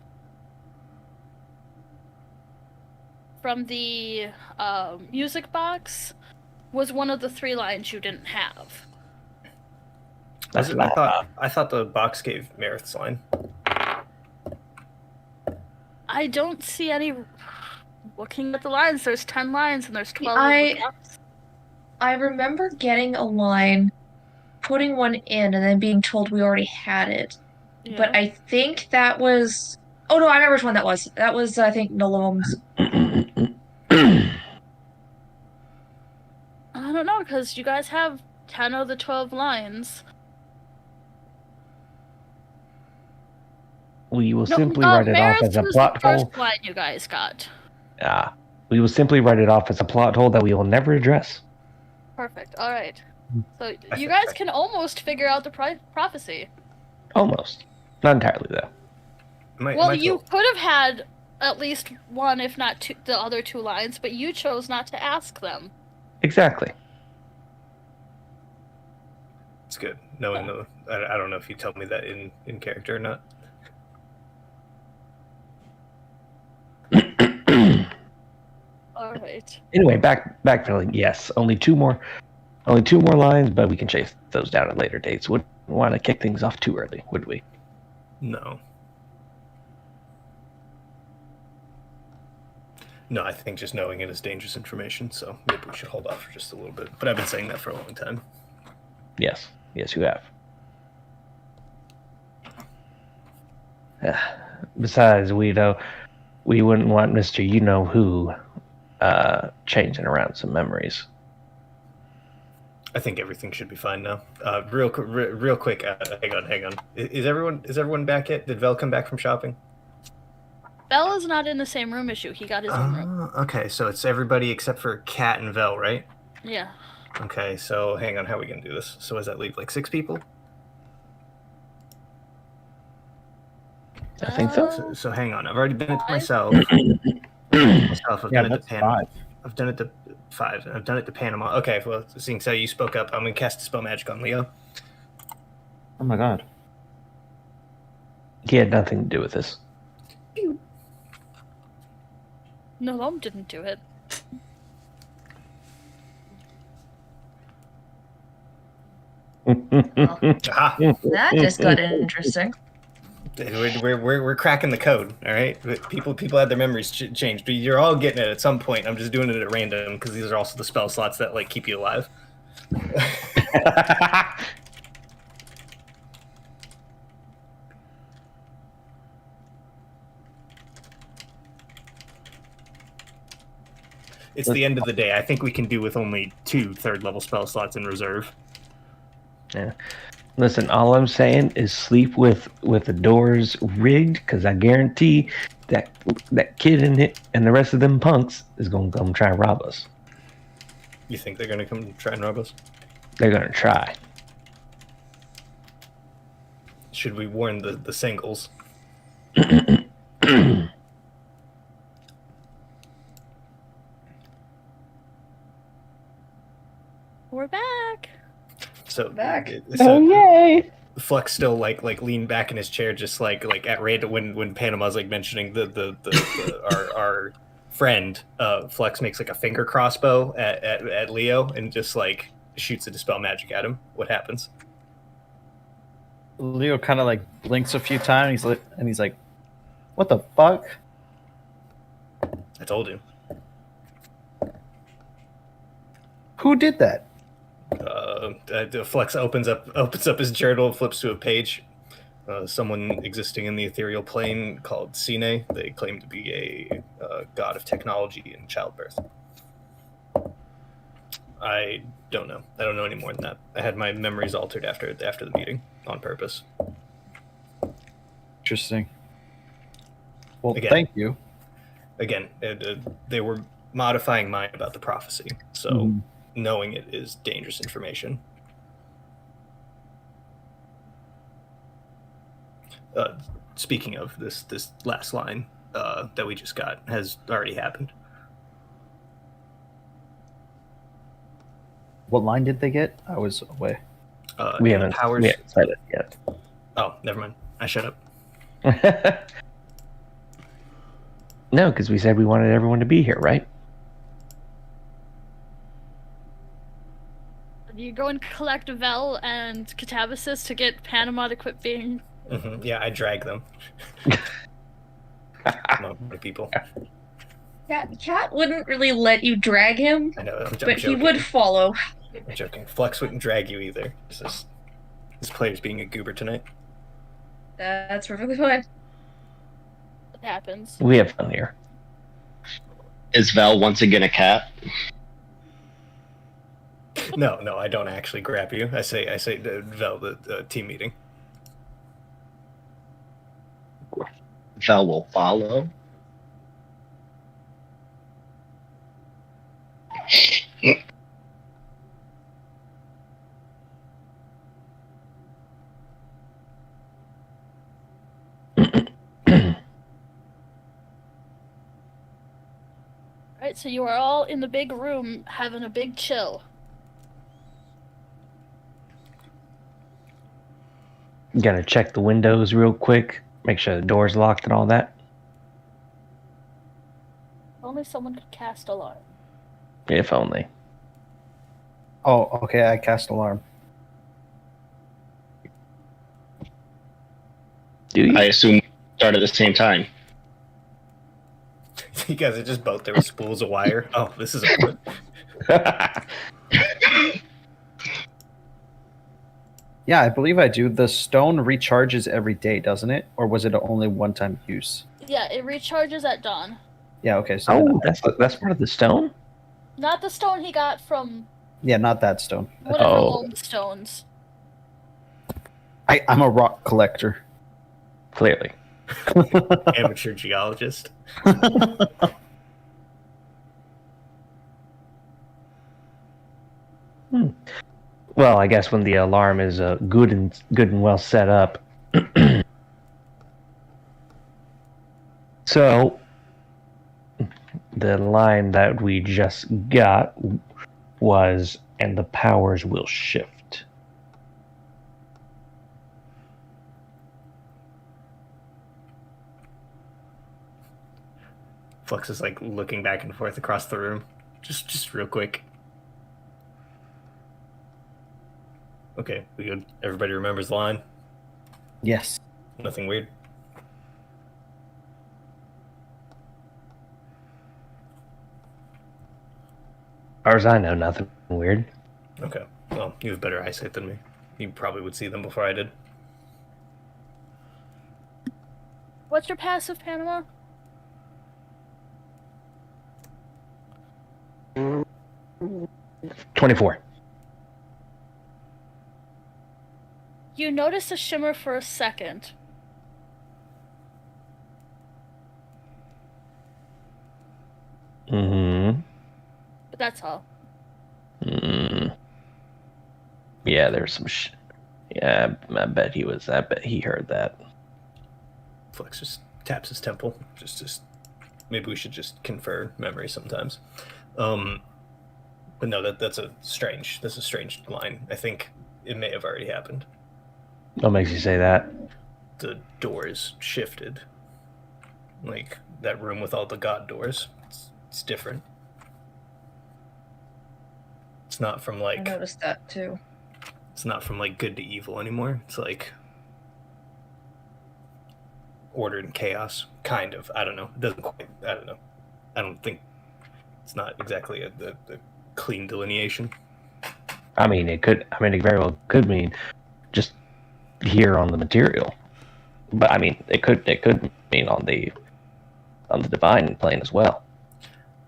music box. Was one of the 3 lines you didn't have. That's Was it? not. I thought the box gave Marith's line. I don't see any. Looking at the lines, there's 10 lines and there's 12. I remember getting a line, putting one in, and then being told we already had it. Yeah. But I think that was. Oh no, I remember which one that was. That was, I think, Nolom's. I don't know, because you guys have 10 of the 12 lines. We will simply write it off as a Marith's was plot the first hole. line you guys got. We will simply write it off as a plot hole that we will never address. Perfect. All right. So you think guys I- can almost figure out the prophecy. Almost. Not entirely, though. Well, you could have had at least one, if not two, the other 2 lines, but you chose not to ask them. Exactly. It's good knowing the. I don't know if you tell me that in character or not. All right. Anyway, backfilling. Yes, only 2 more lines, but we can chase those down at later dates. Wouldn't want to kick things off too early, would we? No. No, I think just knowing it is dangerous information, so maybe we should hold off for just a little bit. But I've been saying that for a long time. Yes, you have. Besides, we wouldn't want Mr. You-Know-Who changing around some memories. I think everything should be fine now. Real quick. Hang on. Is everyone back yet? Did Vel come back from shopping? Bell is not in the same room as you. He got his own room. Okay, so it's everybody except for Kat and Vel, right? Yeah. Okay, so hang on. How are we gonna do this? So does that leave like 6 people? I think so. So hang on. I've already done it to myself. I've Yeah, done it to that's Pan. 5. I've done it to 5. I've done it to Panama. Okay, well, seeing so you spoke up, I'm going to cast Dispel Magic on Leo. Oh my god. He had nothing to do with this. No, Lom didn't do it. Aha! That just got interesting. We're cracking the code, all right? People had their memories changed, but you're all getting it at some point. I'm just doing it at random because these are also the spell slots that like keep you alive. It's the end of the day. I think we can do with only 2 third-level spell slots in reserve. Yeah. Listen, all I'm saying is sleep with the doors rigged, because I guarantee that kid in it and the rest of them punks is gonna come try and rob us. You think they're gonna come try and rob us? They're gonna try. Should we warn the singles? We're back. So Back. Oh yay! Flex still like leaned back in his chair, just like at random when Panama's like mentioning our friend. Flex makes like a finger crossbow at Leo and just like shoots a dispel magic at him. What happens? Leo kind of like blinks a few times. He's like, "What the fuck? I told you. Who did that?" Flex opens up his journal, flips to a page. Someone existing in the ethereal plane called Sine. They claim to be a god of technology and childbirth. I don't know. I don't know any more than that. I had my memories altered after the meeting on purpose. Interesting. Well, Again. thank you. Again, they were modifying mine about the prophecy, so knowing it is dangerous information. Speaking of this last line that we just got has already happened. What line did they get? I was away. We haven't said it yet. Oh, never mind. I shut up. No, because we said we wanted everyone to be here, right? You go and collect Vel and Catabasis to get Panama to quit being. Yeah, I drag them. Come on, people. Cat wouldn't really let you drag him, I know, I'm but joking. he would follow. I'm joking. Flex wouldn't drag you either. This player's being a goober tonight. That's perfectly fine. It happens. We have fun here. Is Val once again a cat? No, I don't actually grab you. I say, Vel, the team meeting. Val will follow. Alright, so you are all in the big room having a big chill. Gotta check the windows real quick, make sure the door's locked and all that. Only someone could cast alarm. If only. Oh, okay. I cast alarm. Do you? I assume we start at the same time. You guys are just both there with spools of wire. Oh, this is awkward. Yeah, I believe I do. The stone recharges every day, doesn't it? Or was it only one-time use? Yeah, it recharges at dawn. Yeah. Okay. So that's part of the stone? Not the stone he got from yeah, not that stone. whatever Oh. loam stones. I'm a rock collector. Clearly. Amateur geologist. Well, I guess when the alarm is good and well set up. So the line that we just got was, and the powers will shift. Flux is like looking back and forth across the room, just real quick. Okay, we good. Everybody remembers the line. Yes. Nothing weird. As far as I know, nothing weird. Okay. Well, you have better eyesight than me. You probably would see them before I did. What's your passive, Panama? 24. You notice a shimmer for a second. Mm-hmm. But that's all. Yeah, there's some yeah, I bet he heard that. Flex just taps his temple. Just maybe we should just confer memory sometimes. But no, that's a strange line. I think it may have already happened. What makes you say that? The doors shifted. Like that room with all the god doors. It's different. It's not from I like noticed that too. it's not from like good to evil anymore. It's like order and chaos, kind of. I don't know. It doesn't quite. I don't know. I don't think it's not exactly a clean delineation. I mean, it very well could mean just here on the material, but I mean, it could mean on the divine plane as well.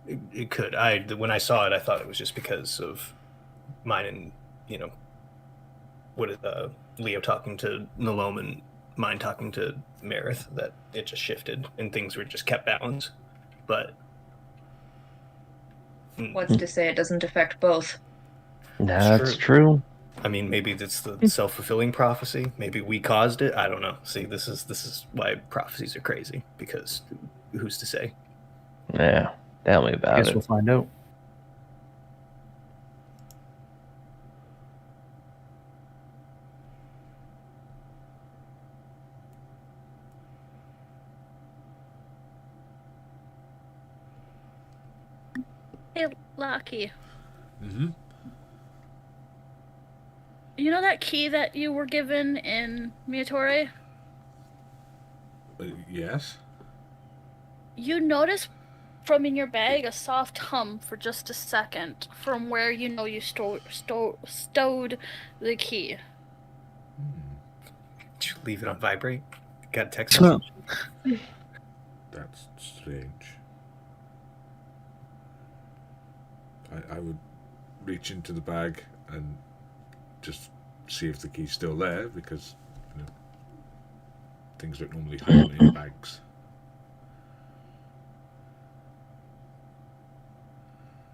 It could. When I saw it, I thought it was just because of mine and what is Leo talking to Nalome and mine talking to Marith, that it just shifted and things were just kept balanced. But What's to say it doesn't affect both? That's true. I mean, maybe it's the self-fulfilling prophecy. Maybe we caused it. I don't know. See, this is why prophecies are crazy, because who's to say? Yeah, tell me about Guess it. we'll find out. Hey, Lucky. Mm-hmm. You know that key that you were given in Evatoria? Yes. You notice from in your bag a soft hum for just a second from where you know you stowed the key. Did you leave it on vibrate? Got a text message? That's strange. I would reach into the bag and just see if the key's still there, because things don't normally hold in bags.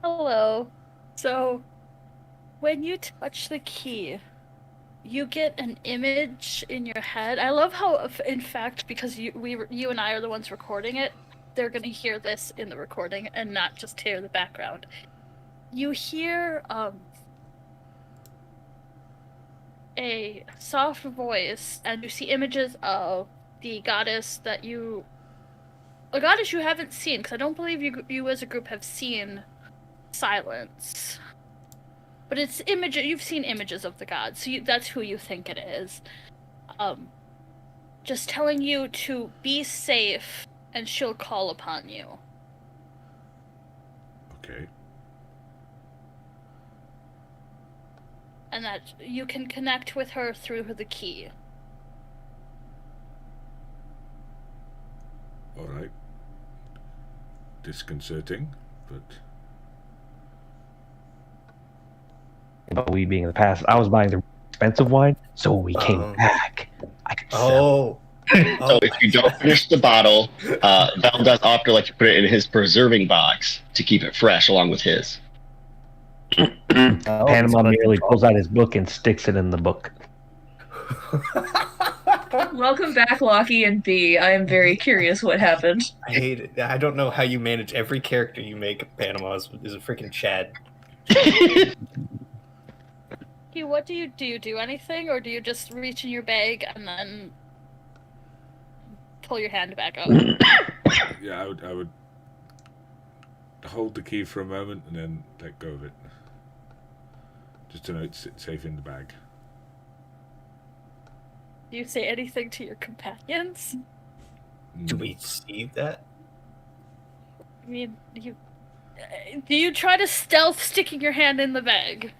Hello. So, when you touch the key, you get an image in your head. I love how, in fact, because you and I are the ones recording it, they're gonna hear this in the recording and not just hear the background. You hear a soft voice, and you see images of the goddess a goddess you haven't seen, because I don't believe you as a group have seen Silence. But it's you've seen images of the gods, so that's who you think it is. Just telling you to be safe, and she'll call upon you. Okay. And that you can connect with her through the key. All right. Disconcerting, but But we being in the past, I was buying the expensive wine, so when we came back, I could sell. So if you don't finish the bottle, Val does offer let you put it in his preserving box to keep it fresh along with his. Panama merely pulls out his book and sticks it in the book. Welcome back, Lockie and B. I am very curious what happened. I hate it. I don't know how you manage every character you make in Panama is a freaking Chad. Hey, what do? Do you do anything, or do you just reach in your bag and then pull your hand back up? Yeah, I would hold the key for a moment and then let go of it. Just to know it's safe in the bag. Do you say anything to your companions? Do we see that? I mean, do you try to stealth sticking your hand in the bag?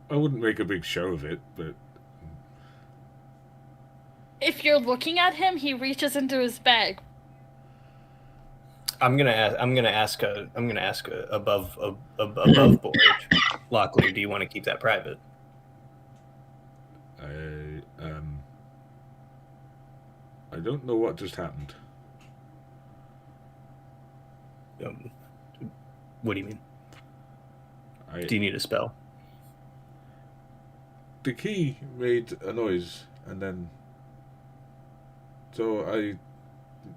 I wouldn't make a big show of it, but If you're looking at him, he reaches into his bag. I'm gonna ask a above board. Lockley, do you want to keep that private? I don't know what just happened. What do you mean? I Do you need a spell? the key made a noise, and then so I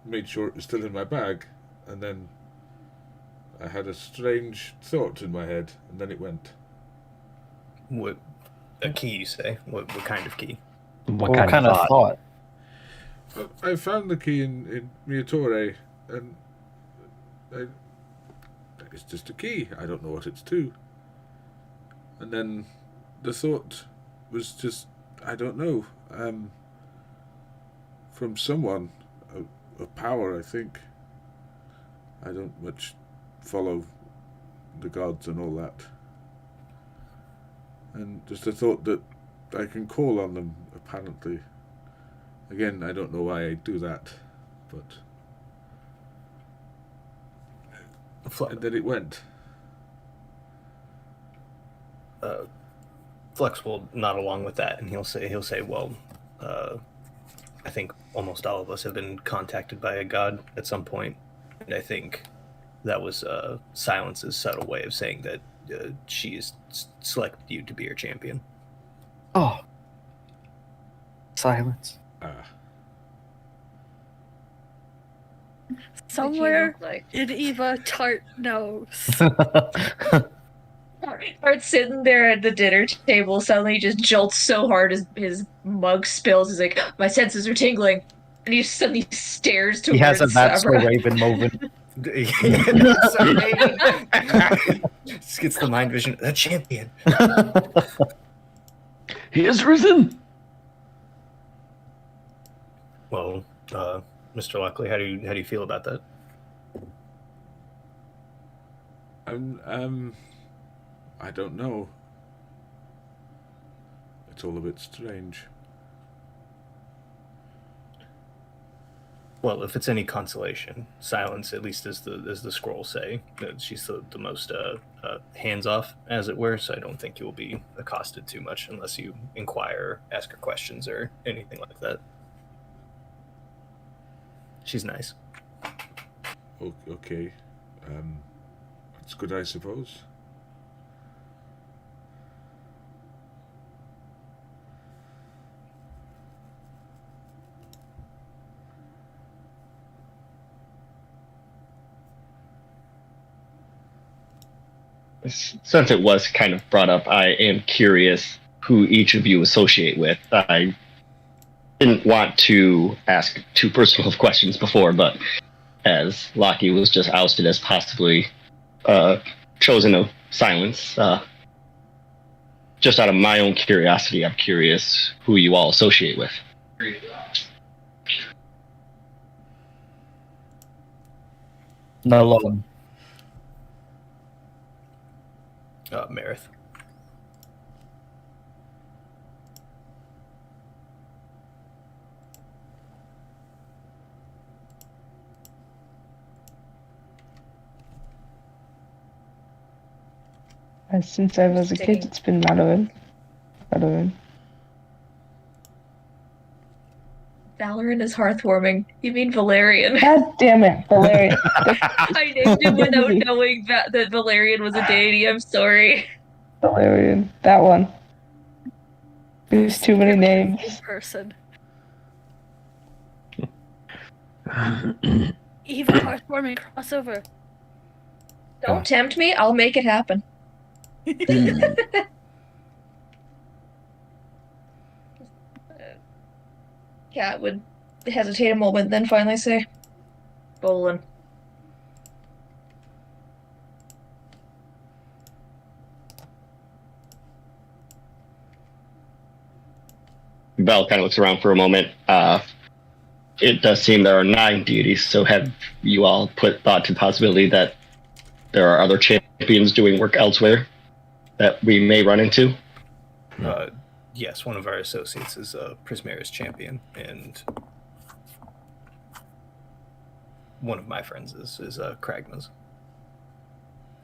made sure it was still in my bag, and then I had a strange thought in my head, and then it went. What a key, you say? What kind of key? What kind of thought? I found the key in Evatoria, and it's just a key. I don't know what it's to. And then the thought was just, I don't know, from someone, a power, I think. I don't much follow the gods and all that. And just a thought that I can call on them, apparently. Again, I don't know why I do that, but... And then it went. Flex will nod along with that, and he'll say, well, I think almost all of us have been contacted by a god at some point, and I think that was Silence's subtle way of saying that she has selected you to be her champion. Oh. Silence. Somewhere Like, in Eva, Tart knows. Art's sitting there at the dinner table, suddenly just jolts so hard his mug spills. He's like, my senses are tingling. And he suddenly stares towards He has a That's So Sabra. Raven moment. Just gets the mind vision. The champion. He has risen. Well, Mr. Lockley, how do you feel about that? I don't know. It's all a bit strange. Well, if it's any consolation, Silence, at least as the scrolls say, that she's the most hands off, as it were. So I don't think you will be accosted too much unless you inquire, ask her questions, or anything like that. She's nice. Okay. That's good, I suppose. Since it was kind of brought up, I am curious who each of you associate with. I didn't want to ask too personal of questions before, but as Lockie was just ousted as possibly chosen of Silence, just out of my own curiosity, I'm curious who you all associate with. No long. Marith. Since I was a kid, it's been Madeline. Valerian is heartwarming. You mean Valerian? God damn it, Valerian. I named him without knowing that Valerian was a deity. I'm sorry. Valerian. That one. There's too many names. Person. Evil heartwarming crossover. Don't tempt me. I'll make it happen. Cat would hesitate a moment, then finally say, "Bowling." Bell kind of looks around for a moment. It does seem there are 9 deities, so have you all put thought to the possibility that there are other champions doing work elsewhere that we may run into? Yes, one of our associates is a Prismera's champion, and one of my friends is Kragma's.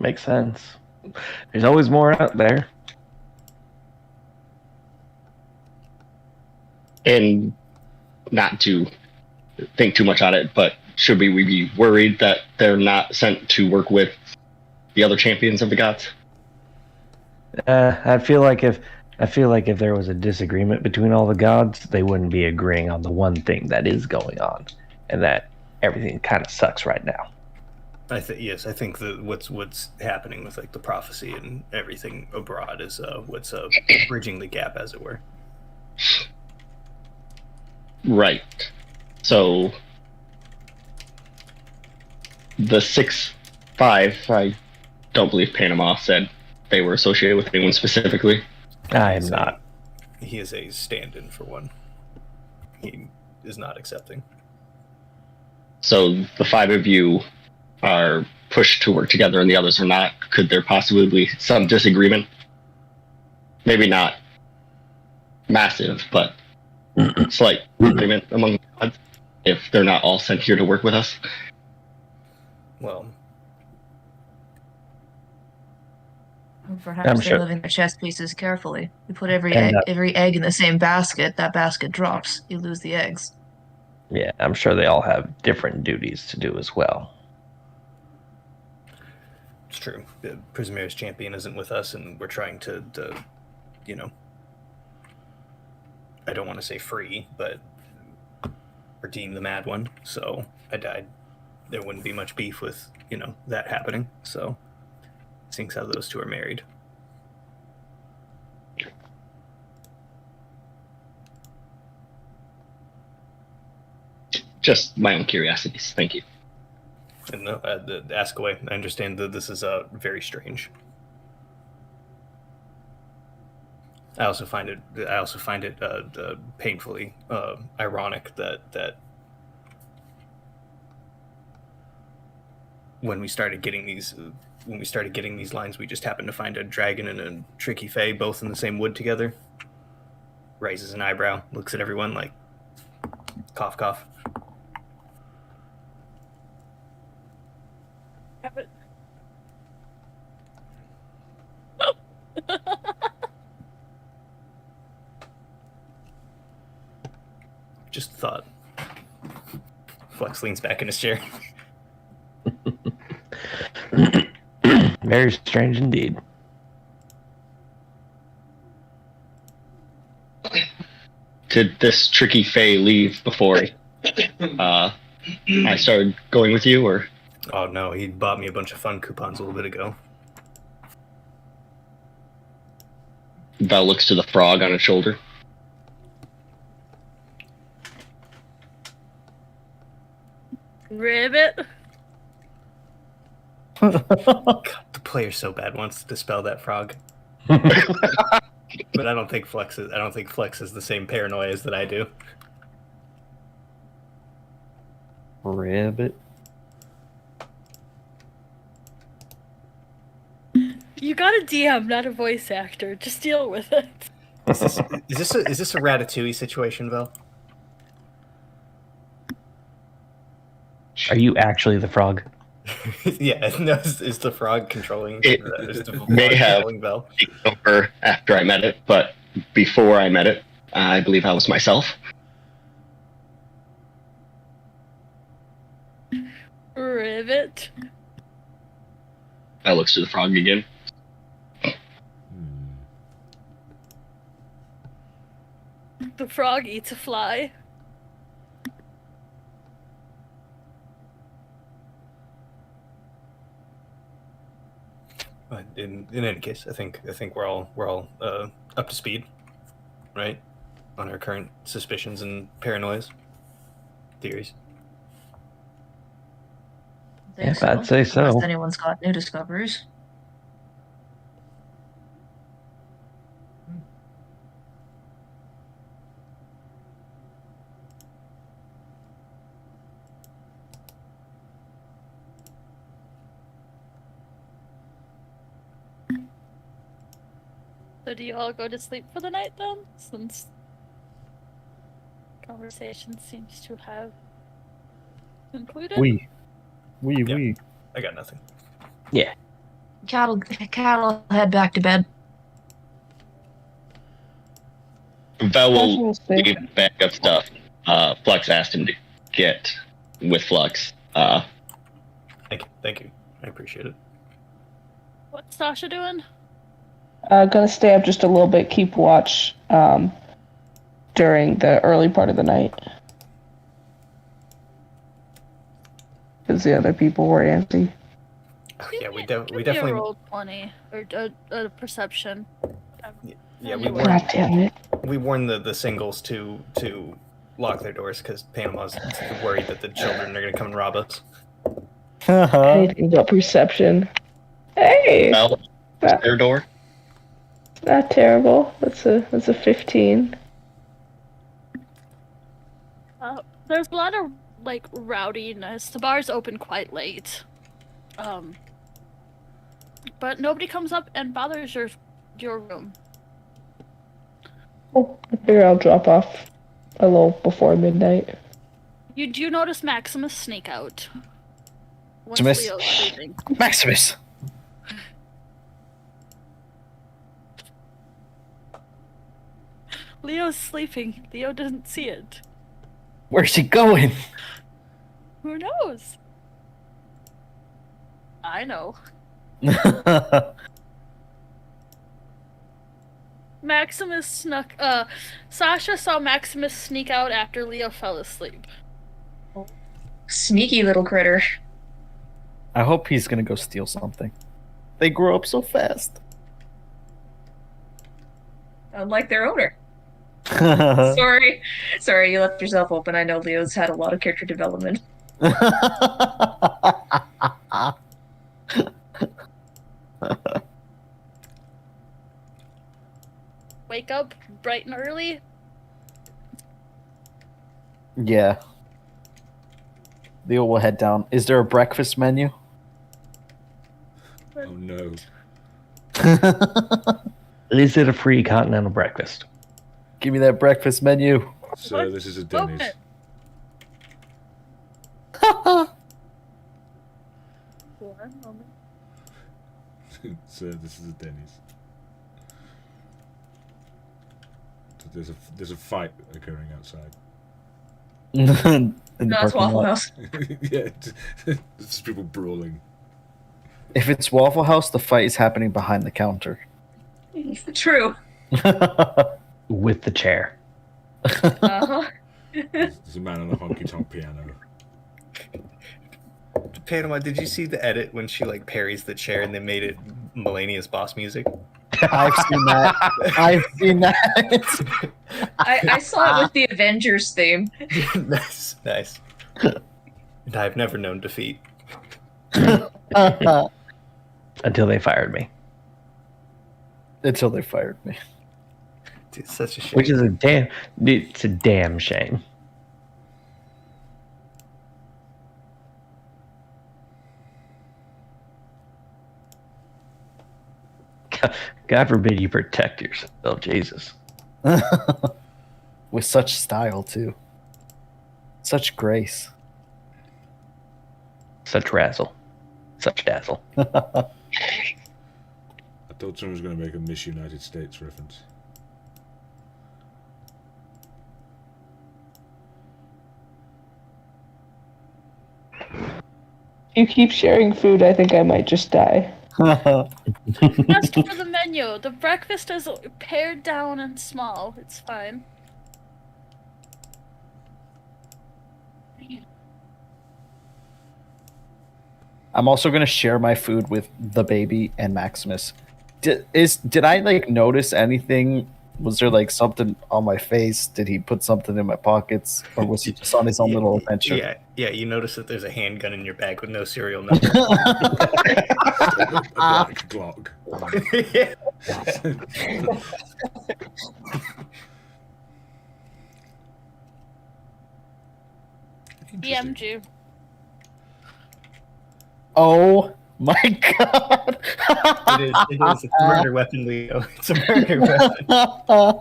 Makes sense. There's always more out there. And not to think too much on it, but should we be worried that they're not sent to work with the other champions of the gods? I feel like if there was a disagreement between all the gods, they wouldn't be agreeing on the one thing that is going on, and that everything kind of sucks right now. I think that what's happening with like the prophecy and everything abroad is what's bridging the gap, as it were. Right. So the 6-5, I don't believe Panama said they were associated with anyone specifically. I am not. He is a stand-in for one. He is not accepting. So the 5 of you are pushed to work together and the others are not. Could there possibly be some disagreement? Maybe not massive, but slight agreement among the gods if they're not all sent here to work with us? Well, perhaps I'm they're sure. moving their chess pieces carefully. You put every And, egg in the same basket, that basket drops. You lose the eggs. Yeah, I'm sure they all have different duties to do as well. it's true. The Prismera's champion isn't with us, and we're trying to I don't want to say free, but redeem the mad one. So there wouldn't be much beef with that happening. So seeing how those two are married. Just my own curiosities. Thank you. And no, ask away. I understand that this is very strange. I also find it painfully ironic that when we started getting these lines, we just happened to find a dragon and a tricky fae both in the same wood together. Raises an eyebrow, looks at everyone like cough cough. Just thought. Flex leans back in his chair. Very strange indeed. Did this tricky fae leave before I started going with you, or? Oh no, he bought me a bunch of fun coupons a little bit ago. Val looks to the frog on his shoulder. Ribbit. God, the player's so bad wants to dispel that frog. But I don't think Flex is the same paranoia that I do. Ribbit. You got a DM, not a voice actor. Just deal with it. Is this a Ratatouille situation, Vel? Are you actually the frog? Yeah, no, is the frog controlling? Is the frog May have controlling Vel? taken over after I met it, but before I met it, I believe I was myself. Ribbit. I looks to the frog again. The frog eats a fly. But in any case, I think we're all up to speed, right, on our current suspicions and paranoias, theories. Think Yeah, I'd say so. Unless anyone's got new discoveries. So do you all go to sleep for the night then? Since conversation seems to have concluded. We. Yeah. I got nothing. Yeah. Cattle head back to bed. Vel will We'll see. leave back up stuff. Flux asked him to get with Flux. Thank you. I appreciate it. What's Sasha doing? Gonna stay up just a little bit, keep watch during the early part of the night. Because the other people were antsy. Yeah, we Give me definitely. a roll 20 or a perception. Yeah, God damn it. we warned the singles to lock their doors because Panama's worried that the children are going to come and rob us. Anything but perception. Hey! Vel, their door. Not terrible. That's a 15. There's a lot of like rowdiness. The bar's open quite late. But nobody comes up and bothers your room. Oh, I figure I'll drop off a little before midnight. You do notice Maximus sneak out. Once Maximus? Leo's sleeping. Maximus! Leo's sleeping. Leo doesn't see it. Where's he going? Who knows? I know. Maximus snuck. Sasha saw Maximus sneak out after Leo fell asleep. Sneaky little critter. I hope he's gonna go steal something. They grow up so fast. Unlike their owner. Sorry, you left yourself open. I know Leo's had a lot of character development. Wake up bright and early. Yeah. Leo will head down. Is there a breakfast menu? Oh no. Is it a free continental breakfast? Give me that breakfast menu. So this is a Denny's. One moment. So this is a Denny's. So there's a fight occurring outside. In the No, it's parking Waffle lot. House. Yeah, there's people brawling. If it's Waffle House, the fight is happening behind the counter. True. With the chair. Uh-huh. There's a man on a honky tonk piano. Panama, did you see the edit when she like parries the chair and they made it Melania's boss music? I've seen that. I've seen that. I saw it with the Avengers theme. Nice. And I've never known defeat. Until they fired me. Until they fired me. Dude, such a shame. Which is it's a damn shame. God forbid you protect yourself, Jesus. With such style, too. Such grace. Such razzle. Such dazzle. I thought someone was going to make a Miss United States reference. You keep sharing food, I think I might just die. Just for the menu. The breakfast is pared down and small. It's fine. I'm also gonna share my food with the baby and Maximus. Did I like notice anything? Was there like something on my face? Did he put something in my pockets, or was he just on his own little adventure? Yeah. You notice that there's a handgun in your bag with no serial number. A black Glock. Interesting. BMG. Oh my god! It is. It's a murder weapon, Leo. It's a murder weapon.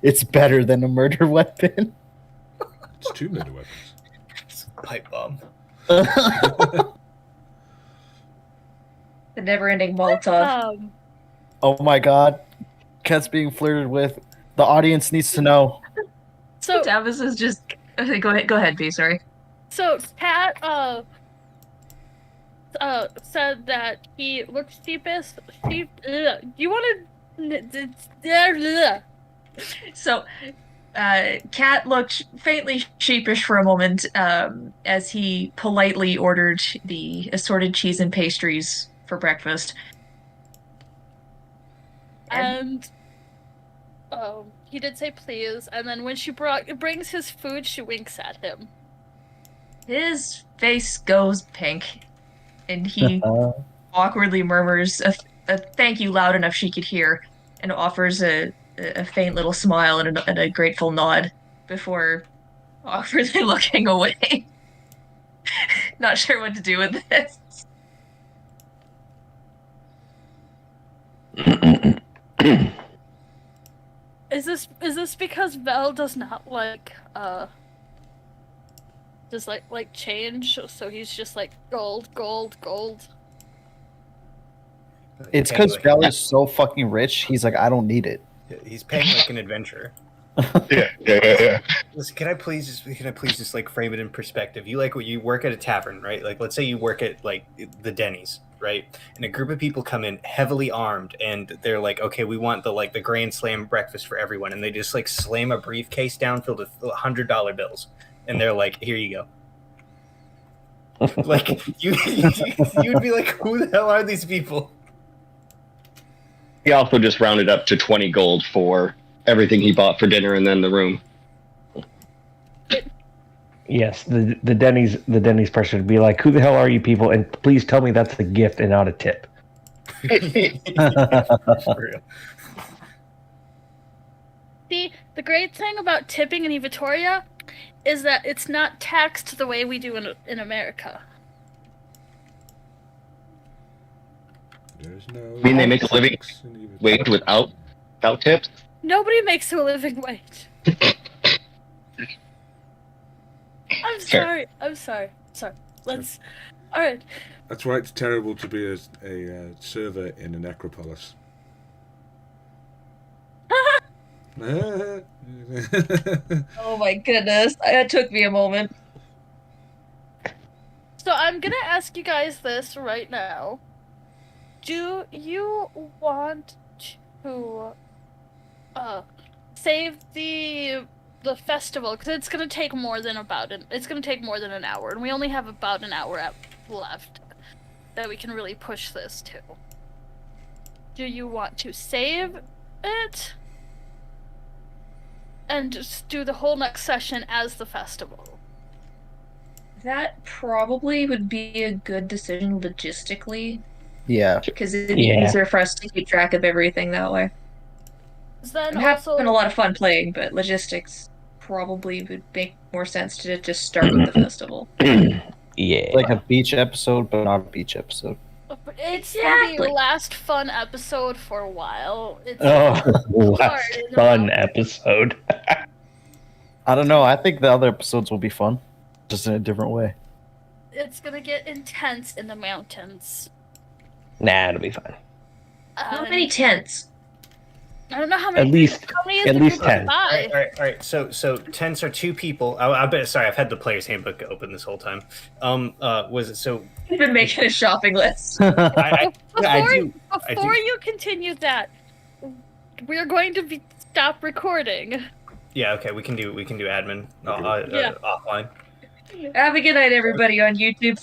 It's better than a murder weapon. It's 2 murder weapons. It's a pipe bomb. The never-ending Molotov. Oh my god. Cat's being flirted with. The audience needs to know. So Davis is just. Okay, go ahead, B. Sorry. So Kat said that he looks sheepish. You want to? So, Kat looked faintly sheepish for a moment as he politely ordered the assorted cheese and pastries for breakfast. And he did say please, and then when she brings his food, she winks at him. His face goes pink, and he awkwardly murmurs a thank you loud enough she could hear, and offers a faint little smile and a grateful nod before awkwardly looking away. Not sure what to do with this. Is this because Vel does not like does like change, so he's just like gold. It's because Val is so fucking rich, he's like, I don't need it. He's paying like an adventurer. Yeah. Listen, can I please just like frame it in perspective? You work at a tavern, right? Like, let's say you work at like the Denny's, right? And a group of people come in heavily armed, and they're like, okay, we want the grand slam breakfast for everyone, and they just like slam a briefcase down filled with $100 bills, and they're like, here you go. Like you'd be like, who the hell are these people? He also just rounded up to 20 gold for everything he bought for dinner and then the room. Yes, the Denny's person would be like, "Who the hell are you people? And please tell me that's a gift and not a tip." For real. See, the great thing about tipping in Evatoria is that it's not taxed the way we do in America. There's no. I mean, they make a living wage without tips. Nobody makes a living wage. I'm sorry. Let's. All right. That's why it's terrible to be a server in a necropolis. Oh my goodness, that took me a moment. So I'm gonna ask you guys this right now. Do you want to save the festival, because it's gonna take more than an hour, and we only have about an hour left that we can really push this to. Do you want to save it and just do the whole next session as the festival? That probably would be a good decision logistically, Yeah. because it'd be easier for us to keep track of everything that way. Then I'm having a lot of fun playing, but logistics probably would make more sense to just start with the festival. Yeah. Like a beach episode, but not a beach episode. It's Exactly. the last fun episode for a while. It's last hard, fun episode. I don't know. I think the other episodes will be fun, just in a different way. It's gonna get intense in the mountains. Nah, it'll be fine. How many tents? I don't know how many. At least how many is at the least group of 10. five? All right. So tents are 2 people. I bet. Sorry, I've had the player's handbook open this whole time. Was it so? You've been making a shopping list. I do. Before you continue that, we're going to stop recording. Yeah. Okay. We can do admin offline. Have a good night, everybody on YouTube.